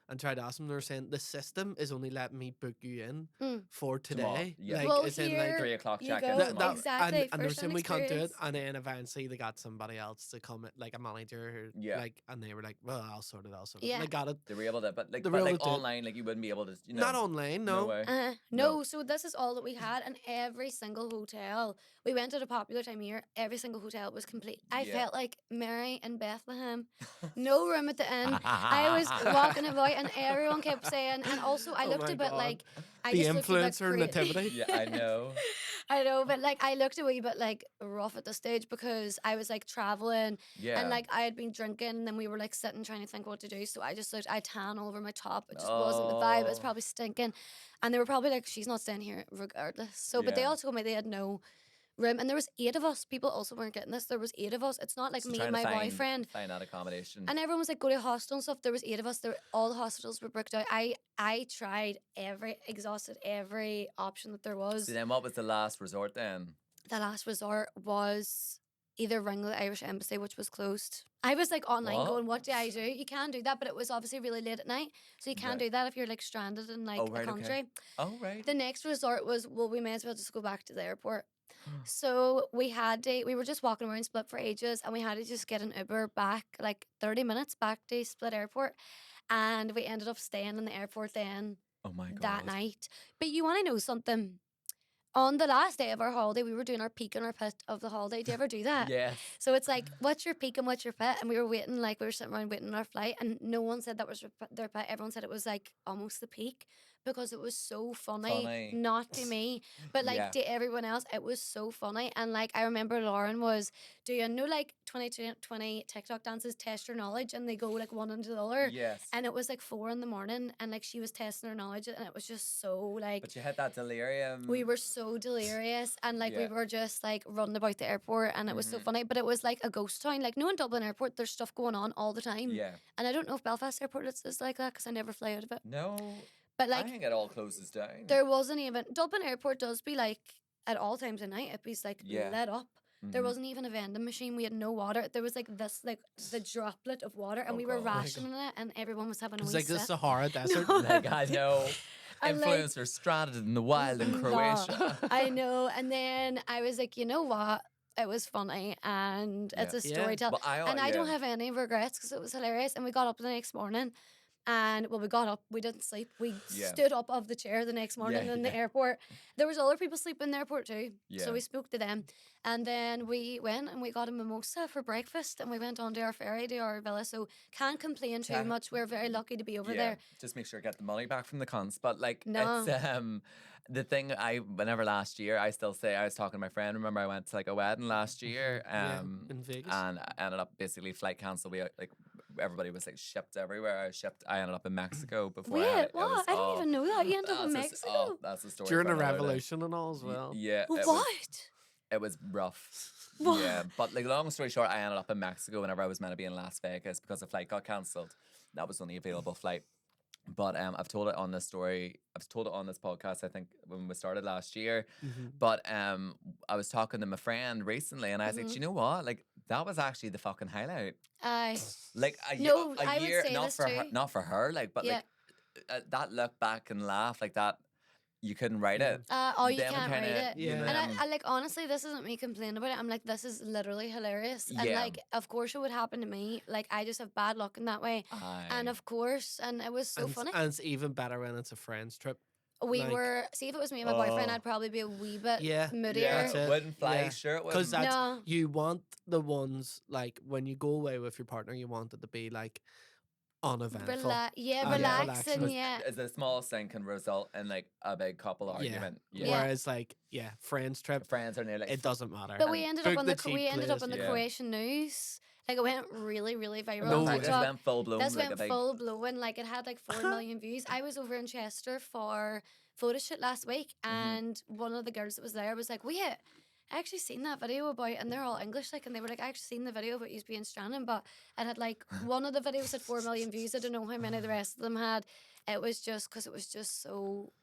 and tried to ask him. They were saying the system is only letting me book you in Mm. for Tomorrow, today. yeah. Like, Well, as in, here- like, 3 o'clock you check-in go. tomorrow. Exactly, and they're first-hand saying we can't do it. experience. And then eventually they got somebody else to come, like a manager. Yeah. Like, and they were like, well, I'll sort it. Yeah. And they got it. They were able to, but like, They were able to- online, like you wouldn't be able to, you know. Not online, no. way. No, No. so this is all that we had, and every single hotel we went at a popular time of year. Every single hotel was complete. I Yeah. felt like Mary in Bethlehem, no room at the inn. I was walking about, and everyone kept saying. And also, I Oh looked my a bit God. like I The just looked a bit influencer nativity. Yeah, I know. I know, but like I looked a wee bit like rough at the stage because I was like traveling Yeah. and like I had been drinking, and then we were like sitting trying to think what to do. So I just looked, I tan all over my top. It just wasn't the vibe. It was Oh. probably stinking, and they were probably like, she's not staying here regardless. So, but they Yeah. all told me they had no room, and there was 8 of us. People also weren't getting this. There was 8 of us. It's not like So me trying and to my find- boyfriend. Find that accommodation. And everyone was like, go to a hostel and stuff. There was 8 of us. All the hostels were booked out. I tried exhausted every option that there was. So then what was the last resort then? The last resort was either ring the Irish Embassy, which was closed. I was like online What? going, what do I do? You can do that, but it was obviously really late at night. So you can't Right. do that if you're like stranded in like Oh, right, a okay. country. Oh, right. The next resort was, well, we may as well just go back to the airport. So we were just walking around Split for ages, and we had to just get an Uber back, like 30 minutes back to Split Airport. And we ended up staying in the airport then Oh my god. that night. But you want to know something? On the last day of our holiday, we were doing our peak and our pit of the holiday. Do you ever do that? Yes. So it's like, what's your peak and what's your pit? And we were waiting, like we were sitting around waiting on our flight, and no one said that was their pit. Everyone said it was like almost the peak. because it was so funny, Funny. not to me, but like Yeah. to everyone else. It was so funny. And like I remember Lauren was doing like 20 TikTok dances, test your knowledge, and they go like one into the other. Yes. And it was like 4 a.m, and like she was testing her knowledge, and it was just so like But you had that delirium. we were so delirious, and like we Yeah. were just like running about the airport, and it was so Mhm. funny. But it was like a ghost town. Like no, in Dublin Airport, there's stuff going on all the time. Yeah. And I don't know if Belfast Airport is like that because I never fly out of it. No. But I like think it all closes down. there wasn't even Dublin Airport does be like at all times of night. It be like Yeah. lit up. There Mhm. wasn't even a vending machine. We had no water. There was like this, like the droplet of water, and Oh, we were God. Oh my rationing it, and everyone was having a It's wee like the sip. Sahara Desert. No. Like, I know. And, like, Influencers stranded in the wild in No, Croatia. I know. And then I was like, you know what? It was funny, and it's Yeah. a story Yeah. tell. But And I don't yeah. have any regrets because it was hilarious. And we got up the next morning, and well, we got up. We didn't sleep. We Yeah. stood up of the chair the next morning Yeah, in the yeah. airport. There was other people sleeping in the airport too. Yeah. So we spoke to them, and then we went and we got a mimosa for breakfast, and we went on to our ferry to our villa. So can't complain too Can't- much. We're very lucky to be over Yeah. there. Just make sure to get the money back from the cunts. But like No. it's the thing whenever last year I still say I was talking to my friend. Remember I went to like a wedding last year. Yeah, in Vegas. And I ended up basically flight cancelled. We like everybody was like shipped everywhere. I ended up in Mexico before. I had Wait, it. It what? was- I didn't oh, even know that. You ended up in that's Mexico. that's the story. During for the another day. revolution and all as well. Yeah. What? It was, it was rough. What? Yeah, but like long story short, I ended up in Mexico whenever I was meant to be in Las Vegas because the flight got cancelled. That was the only available flight. But I've told it on this story. I've told it on this podcast. I think when we started last year. Mhm. But I was talking to my friend recently, and I was like, "Do you know what? Like that was actually the fucking highlight. Aye. Like No, a I would year, say not this for her, too. not for her. Like, but Yeah. like that look back and laugh like that. You couldn't write Yeah. it. Oh, you Them can't kinda, read it. you know, Yeah. And them- I like honestly, this isn't me complaining about it. I'm like, this is literally hilarious. And Yeah. like, of course, it would happen to me. Like, I just have bad luck in that way. And Aye. of course, and it was so and, funny. and it's even better when it's a friend's trip. We like- were see if it was me and my boyfriend, Oh. I'd probably be a wee bit Yeah, moodier. yeah, That's it it. wouldn't fly. Yeah. Sure, it Because wouldn't. that's No. you want the ones like when you go away with your partner, you want it to be like uneventful. Yeah, Ah, yeah, relaxing. relaxing. Yeah. As the smallest thing can result in like a big couple argument. Yeah. Yeah. Whereas like friends trip, Friends are nearly like it doesn't matter. But we ended up Book on the the we cheap ended up place, on the yeah. Croatian news. Like it went really, really viral No on way. this TikTok. went full blown. This like went a big, full blowing. Like it had like 4 million views. I was over in Chester for photo shoot last week, and one of the girls that was there was like, "Wait, I actually seen that video about," and they're all English, like, and they were like, "I actually seen the video about you being stranded," but it had like one of the videos had 4 million views. I don't know how many the rest of them had. It was just because it was just so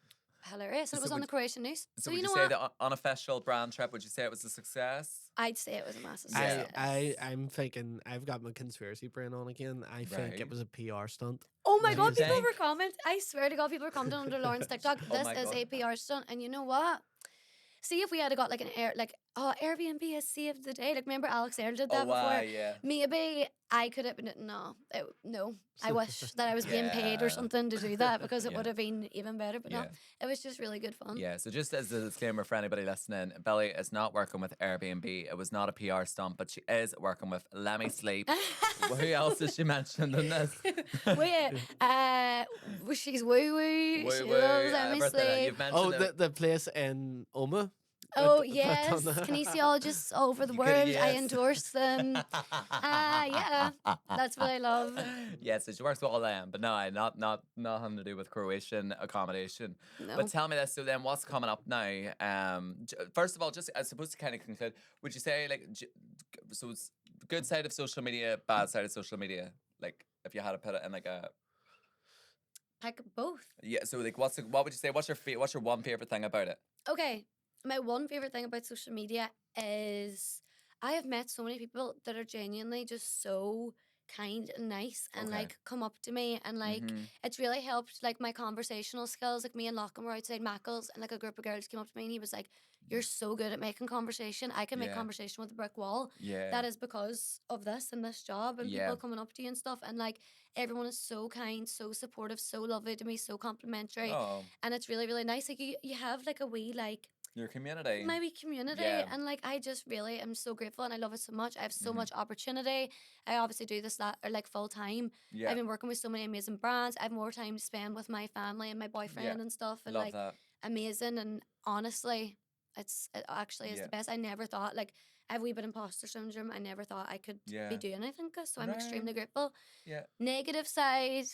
hilarious, and it So was on would- the Croatian news. So So would you you know say what? the unofficial brand trip? Would you say it was a success? I'd say it was a massive Yeah. success. I'm thinking I've got my conspiracy brain on again. I think Right. it was a PR stunt. Oh my Do god, you people think? were commenting. I swear to God, people were commenting under Lauren's TikTok. Oh This my is God. a PR stunt. And you know what? See if we had got like Airbnb has saved the day. Like remember Alex Earl did that Oh wow, before? yeah. Maybe I could have been no. I wish that I was being paid or Yeah. something to do that because it Yeah. would have been even better. But Yeah. no, it was just really good fun. Yeah, so just as a disclaimer for anybody listening, Billie is not working with Airbnb. It was not a PR stunt, but she is working with Let Me Sleep. Who else is she mentioned in this? Wait, she's woo woo. Woo She woo, loves Let Me everything. Sleep. You've mentioned Oh, it. the place in Oma. Oh That- yes, that- kinesiologists all over the You coulda world. I guessed. endorse them. Yeah, that's what I love. Yeah, so she works with all them, but no, not nothing to do with Croatian accommodation. No. But tell me this, so then what's coming up now? First of all, just I suppose to kind of conclude, would you say like so it's good side of social media, bad side of social media? Like if you had to put it in like a Like both. yeah, so like what would you say? What's your one favorite thing about it? Okay, my one favorite thing about social media is I have met so many people that are genuinely just so kind and nice and Okay. like come up to me and like Mhm. it's really helped like my conversational skills. Like me and Lachlan were outside Mackles and like a group of girls came up to me and he was like, "You're so good at making conversation. I can make Yeah. conversation with a brick wall." Yeah. That is because of this and this job and Yeah. people coming up to you and stuff. And like everyone is so kind, so supportive, so lovely to me, so complimentary. Oh, And it's really, really nice. Like you have like a wee like Your community. my wee community. Yeah. And like I just really am so grateful and I love it so much. I have so Mhm. much opportunity. I obviously do this like full time. Yeah. I've been working with so many amazing brands. I have more time to spend with my family and my boyfriend and stuff, and Love like that. amazing. And honestly, it actually is Yeah. the best. I never thought, like, I have a wee bit imposter syndrome. I never thought I could Yeah. be doing anything, so I'm Right. extremely grateful. Yeah. Negative side,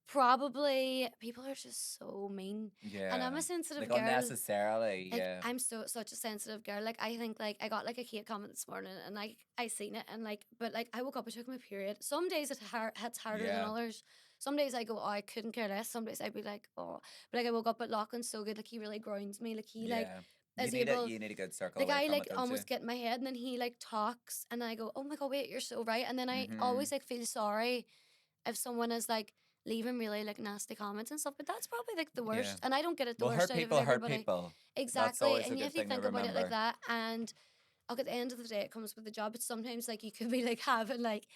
probably people are just so mean. Yeah. And I'm a sensitive Like girl. unnecessarily. Like Yeah. I'm such a sensitive girl. Like I think like I got like a hate comment this morning and like I seen it and like but like I woke up, I took my period. Some days hits harder than Yeah. others. Some days I go, oh, I couldn't care less. Some days I'd be like, oh, but like I woke up at Lachlan's so good. Like he really grounds me. Like he like Yeah. is able. You need a good circle Like away I from like it, don't almost you? get in my head and then he like talks and I go, oh my god, wait, you're so right. And then I Mhm. always like feel sorry if someone is like leaving really like nasty comments and stuff. But that's probably like the worst. Yeah. And I don't get it the Well, worst hurt out of people hurt everybody. people. That's Exactly. always a And you good have to thing to think about it like remember. that. And look, at the end of the day, it comes with the job. But sometimes like you could be like having like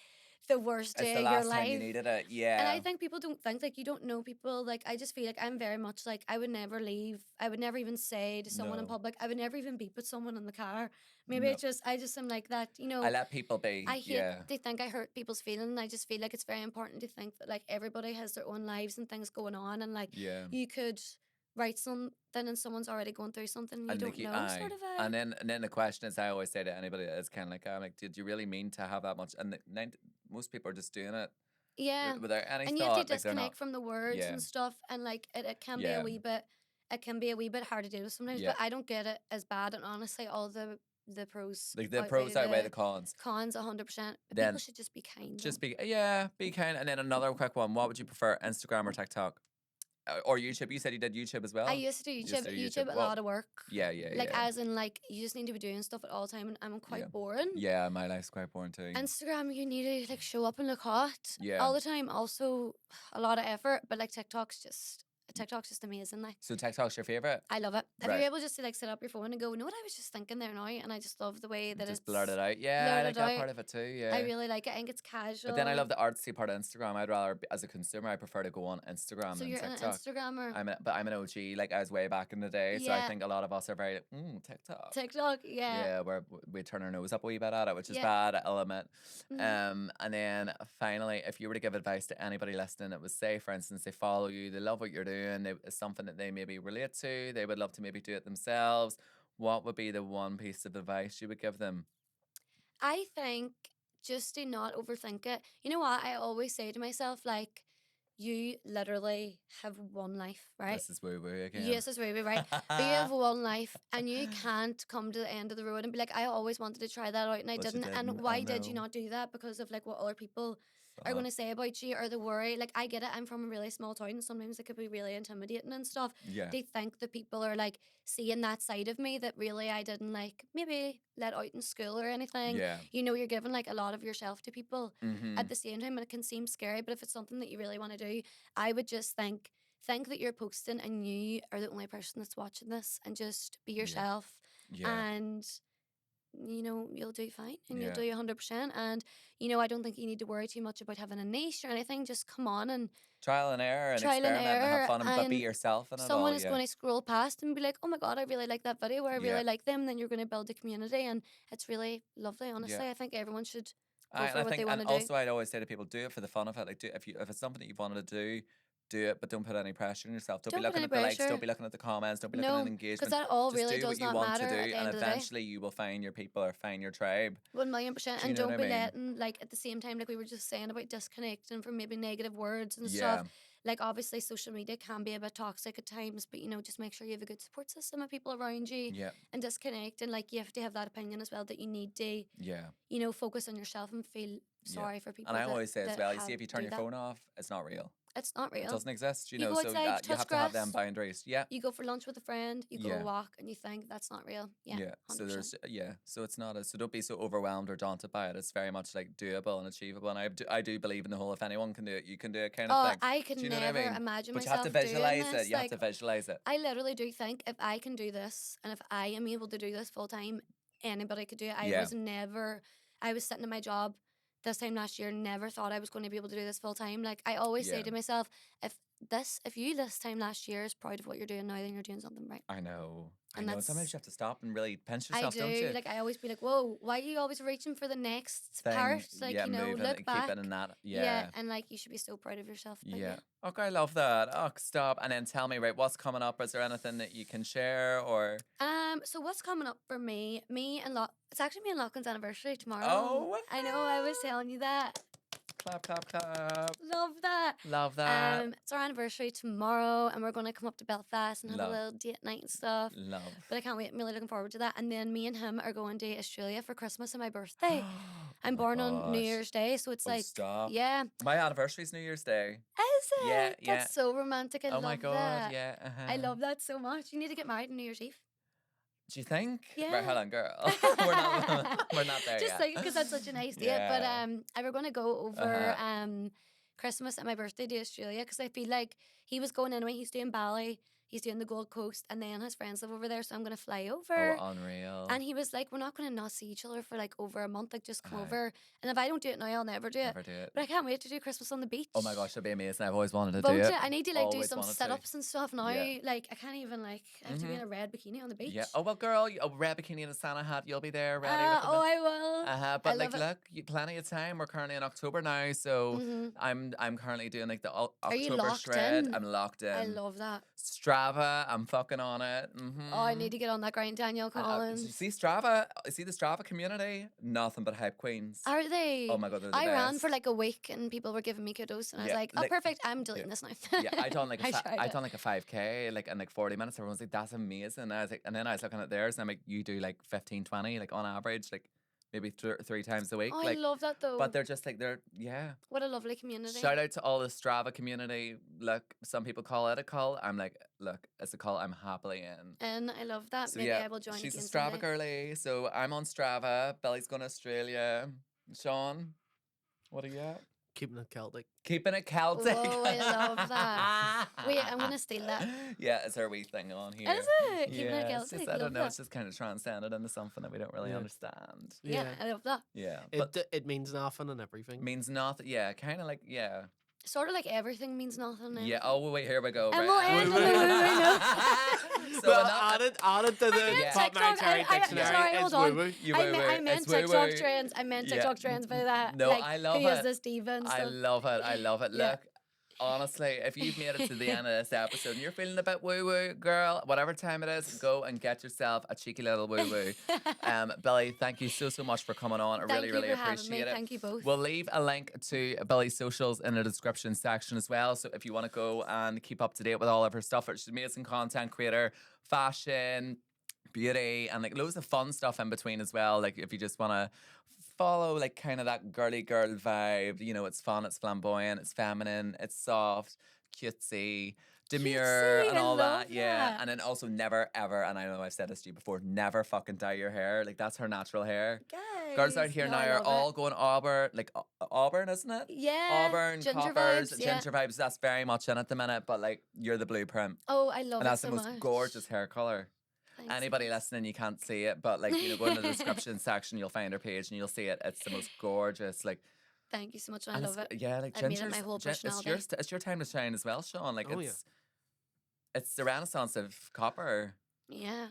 the worst It's day the of your last time you life. needed it. And Yeah. I think people don't think like you don't know people. Like I just feel like I'm very much like I would never leave. I would never even say to someone in No. public. I would never even beep at someone in the car. Maybe No. I just am like that. You know, I let people be. I hate Yeah. they think I hurt people's feelings. I just feel like it's very important to think that like everybody has their own lives and things going on, and like Yeah. you could write something and someone's already going through something and you And don't know, aye. sort of a. And then the question is, I always say to anybody that is kind of like, I'm like, did you really mean to have that much? And most people are just doing it Yeah, without any and you have to thought. Like they're not. disconnect from the words Yeah. and stuff, and like it can be Yeah. a wee bit. It can be a wee bit hard to deal with sometimes, Yeah. but I don't get it as bad. And honestly, all the pros Like the pros outweigh the cons. cons 100%. But Then people should just be kind. just be kind. And then another quick one. What would you prefer, Instagram or TikTok? Or YouTube? You said you did YouTube as well. I used to do You YouTube. used to do YouTube, a Well, lot of work. Yeah. Like Yeah. as in like you just need to be doing stuff at all time, and I'm quite Yeah. boring. Yeah, my life's quite boring too. Instagram, you need to like show up and look hot Yeah. all the time. Also, a lot of effort, but like TikTok's just amazing. Like So TikTok's your favorite? I love it. If Right. you're able just to like set up your phone and go, you know what I was just thinking there now, and I just love the way that Just it's blurt it out. Yeah, I blurted like that out. part of it too. Yeah. I really like it. I think it's casual. But then I love the artsy part of Instagram. I'd rather, as a consumer, I prefer to go on Instagram So than you're an TikTok. Instagrammer. But I'm an OG, like I was way back in the day. So I Yeah. think a lot of us are very like, TikTok. TikTok, yeah. Yeah, where we turn our nose up a wee bit at it, which is Yeah. bad, I'll admit. Mhm. And then finally, if you were to give advice to anybody listening, it was say, for instance, they follow you, they love what you're doing, it's something that they maybe relate to, they would love to maybe do it themselves. What would be the one piece of advice you would give them? I think just to not overthink it. You know what? I always say to myself, like, you literally have one life, right? This is woo woo again. Yes, it's really right. But you have one life, and you can't come to the end of the road and be like, I always wanted to try that out and I But you didn't. And didn't, I why did you know. not do that? Because of like what other people are Fuck. going to say about you or the worry. Like, I get it. I'm from a really small town, and sometimes it could be really intimidating and stuff. Yeah. They think that people are like seeing that side of me that really I didn't like maybe let out in school or anything. Yeah. You know, you're giving like a lot of yourself to people Mm-hmm. at the same time, and it can seem scary. But if it's something that you really want to do, I would just think that you're posting and you are the only person that's watching this, and just be yourself, Yeah. and you know you'll do fine and Yeah. you'll do 100%. And you know, I don't think you need to worry too much about having a niche or anything. Just come on and Trial and error and trial and experiment and have error, fun, but be and yourself and it all. someone is Yeah. going to scroll past and be like, oh my god, I really like that video, or I Yeah. really like them. Then you're going to build a community, and it's really lovely. Honestly, I think everyone should go for I what think, they want and to do. also I'd always say to people, do it for the fun of it. Like, if it's something that you've wanted to do it, but don't put any pressure on yourself. Don't Don't be put looking any at the likes. pressure. Don't be looking at the comments. Don't be looking No, at 'cause engagement. that all Just really do what does you not want to matter do, at the and end of the day. eventually you will find your people or find your tribe. 1,000,000%. Do you And know what don't I be mean? letting, like, at the same time, like we were just saying about disconnecting from maybe negative words and Yeah. stuff. Like, obviously, social media can be a bit toxic at times, but you know, just make sure you have a good support system of people around you, Yeah. and disconnect. And like, you have to have that opinion as well that you need to, Yeah. you know, focus on yourself and feel Yeah. sorry for people. And I that, always say as that well, you see, if you turn do your that. phone off, it's not real. It's not It real. doesn't exist, you You know. go So outside, you touch have to have them grass. boundaries. Yeah. You go for lunch with a friend, you go Yeah. a walk, and you think that's not real. Yeah, So 100%. so it's not so don't be so overwhelmed or daunted by it. It's very much like doable and achievable. And I do believe in the whole, if anyone can do it, you can do it kind of Oh, thing. I could Do you know what I never mean? imagine But you have myself to visualize doing this. it. You have to Like, visualize it. I literally do think if I can do this and if I am able to do this full time, anybody could do it. Yeah. I was sitting in my job this time last year, never thought I was going to be able to do this full time. Like, I always say Yeah. to myself, if you this time last year is proud of what you're doing now, then you're doing something right. I know. I And know. that's Sometimes you have to stop and really pinch I yourself, do. don't you? Like I always be like, whoa, why are you always reaching for the next Thing, part? Like, yeah, you know, moving, look back. keeping in that, Yeah, and like you should be so proud of yourself. But yeah. Okay, I love that. Oh, stop. And then tell me, right, what's coming up? Is there anything that you can share or? So what's coming up for me? It's actually me and Lachlan's anniversary tomorrow. Oh, I know. I was telling you that. Clap, clap, clap. Love that. Love that. It's our anniversary tomorrow, and we're gonna come up to Belfast and have Love. a little date night and stuff. Love. But I can't wait. I'm really looking forward to that. And then me and him are going to Australia for Christmas and my birthday. I'm born on New Year's Day, so it's Oh, like, stop. yeah. My anniversary's New Year's Day. Is it? Yeah, yeah. That's so romantic. I Oh love my God, that. yeah. I love that so much. You need to get married on New Year's Eve. Do you think? Yeah. Right, hold on, girl. we're not there Just yet. like because that's such a nice date. But Yeah. I were gonna go over Christmas and my birthday to Australia because I feel like he was going anyway. He's doing ballet. He's doing the Gold Coast, and then his friends live over there, so I'm gonna fly over. Oh, unreal. And he was like, "We're not gonna not see each other for like over a month. Like, just come Aye. over. And if I don't do it now, I'll never do it. Never do it. But I can't wait to do Christmas on the beach. Oh my gosh, that'd be amazing. I've always wanted to Won't do it. you? I need to like do Always some wanted to. sit-ups and stuff now. Yeah. Like I can't even like I have to be in a red bikini on the beach. Yeah. Oh well, girl, a red bikini and a Santa hat. You'll be there ready. with Oh, I will. But I like, love it. look, plenty of time. We're currently in October now, so Mhm. I'm currently doing like the Are you October locked shred. in? I'm locked in. I love that. Strava. I'm fucking on it. Mm-hmm. Oh, I need to get on that grind, Danielle Collins. See Strava. See the Strava community. Nothing but hype queens. Are they? Oh my God, they're the I ran best. for like a week and people were giving me kudos, and I was Yeah, like, "Oh, like- perfect! I'm deleting this now." Yeah, I done like I tried I it. done like a 5K like in like 40 minutes. Everyone's like, that's amazing. And I was like, and then I was looking at theirs and I'm like, you do like 15, 20 like on average, like maybe three times a week. Oh, like, I love that though. but they're just like yeah. What a lovely community. Shout out to all the Strava community. Look, some people call it a cult. I'm like, look, it's a cult I'm happily in. And I love that. So Maybe yeah, I will join she's a again Strava someday. girly. So I'm on Strava. Billie's going to Australia. Sean, what are you at? Keeping it Celtic. Keeping it Celtic. Whoa, I love that. Wait, I'm gonna steal that. Yeah, it's our wee thing on here. Is it? Keeping it Yeah, it's Celtic. just, I don't Love know. that. It's just kind of transcended into something that we don't really Yeah. understand. Yeah, I love that. Yeah, but It means nothing and everything. means nothing. Yeah, kind of like yeah. Sort of like everything means nothing. Yeah. Oh wait, here we go. And right. we'll end on the woo-woo So well, enough- add it to the meant Pop TikTok. Dictionary. Sorry, hold It's on. woo-woo. You I woo-woo. meant It's TikTok woo-woo. trends. I meant Yeah. TikTok trends by that. No, like, I love who is it. this diva and I stuff. love it. I love it. Yeah. Look, honestly, if you've made it to the end of this episode and you're feeling a bit woo woo, girl, whatever time it is, go and get yourself a cheeky little woo woo. Billie, thank you so much for coming on. I Thank really you for having appreciate me. it. Thank you both. We'll leave a link to Billie's socials in the description section as well. So if you want to go and keep up to date with all of her stuff, she's an amazing content creator, fashion, beauty, and like loads of fun stuff in between as well. Like if you just want to follow like kind of that girly girl vibe, you know, it's fun, it's flamboyant, it's feminine, it's soft, cutesy, demure, Cutesy, and I all love that. Yeah. that. And then also never ever, and I know I've said this to you before, never fucking dye your hair. Like that's her natural hair. Guys, Girls out here no, now I are love all it. going Auburn, like Auburn, isn't it? Yeah. Auburn, ginger coppers, vibes, yeah. ginger vibes. That's very much in at the minute, but like you're the blueprint, Oh, I love and it that's so the most much. gorgeous hair color. Thanks. Anybody listening, you can't see it, but like you know, go in the description section, you'll find her page and you'll see it. It's the most gorgeous, like. Thank you so much. I and love it's- it. Yeah, like I've made it ginger's. my whole It's personality. it's your time to shine as well, Sean. Like Oh, yeah. it's the renaissance of copper, Yeah.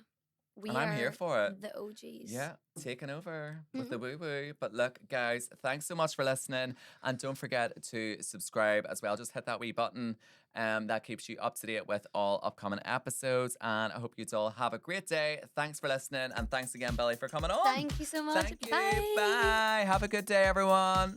We and I'm here are for it. the OGs. Yeah, taking over with Mm-hmm. the woo woo. But look, guys, thanks so much for listening. And don't forget to subscribe as well. Just hit that wee button. That keeps you up to date with all upcoming episodes. And I hope you all have a great day. Thanks for listening. And thanks again, Billie, for coming on. Thank you so much. Thank you. Bye. Bye. Have a good day, everyone.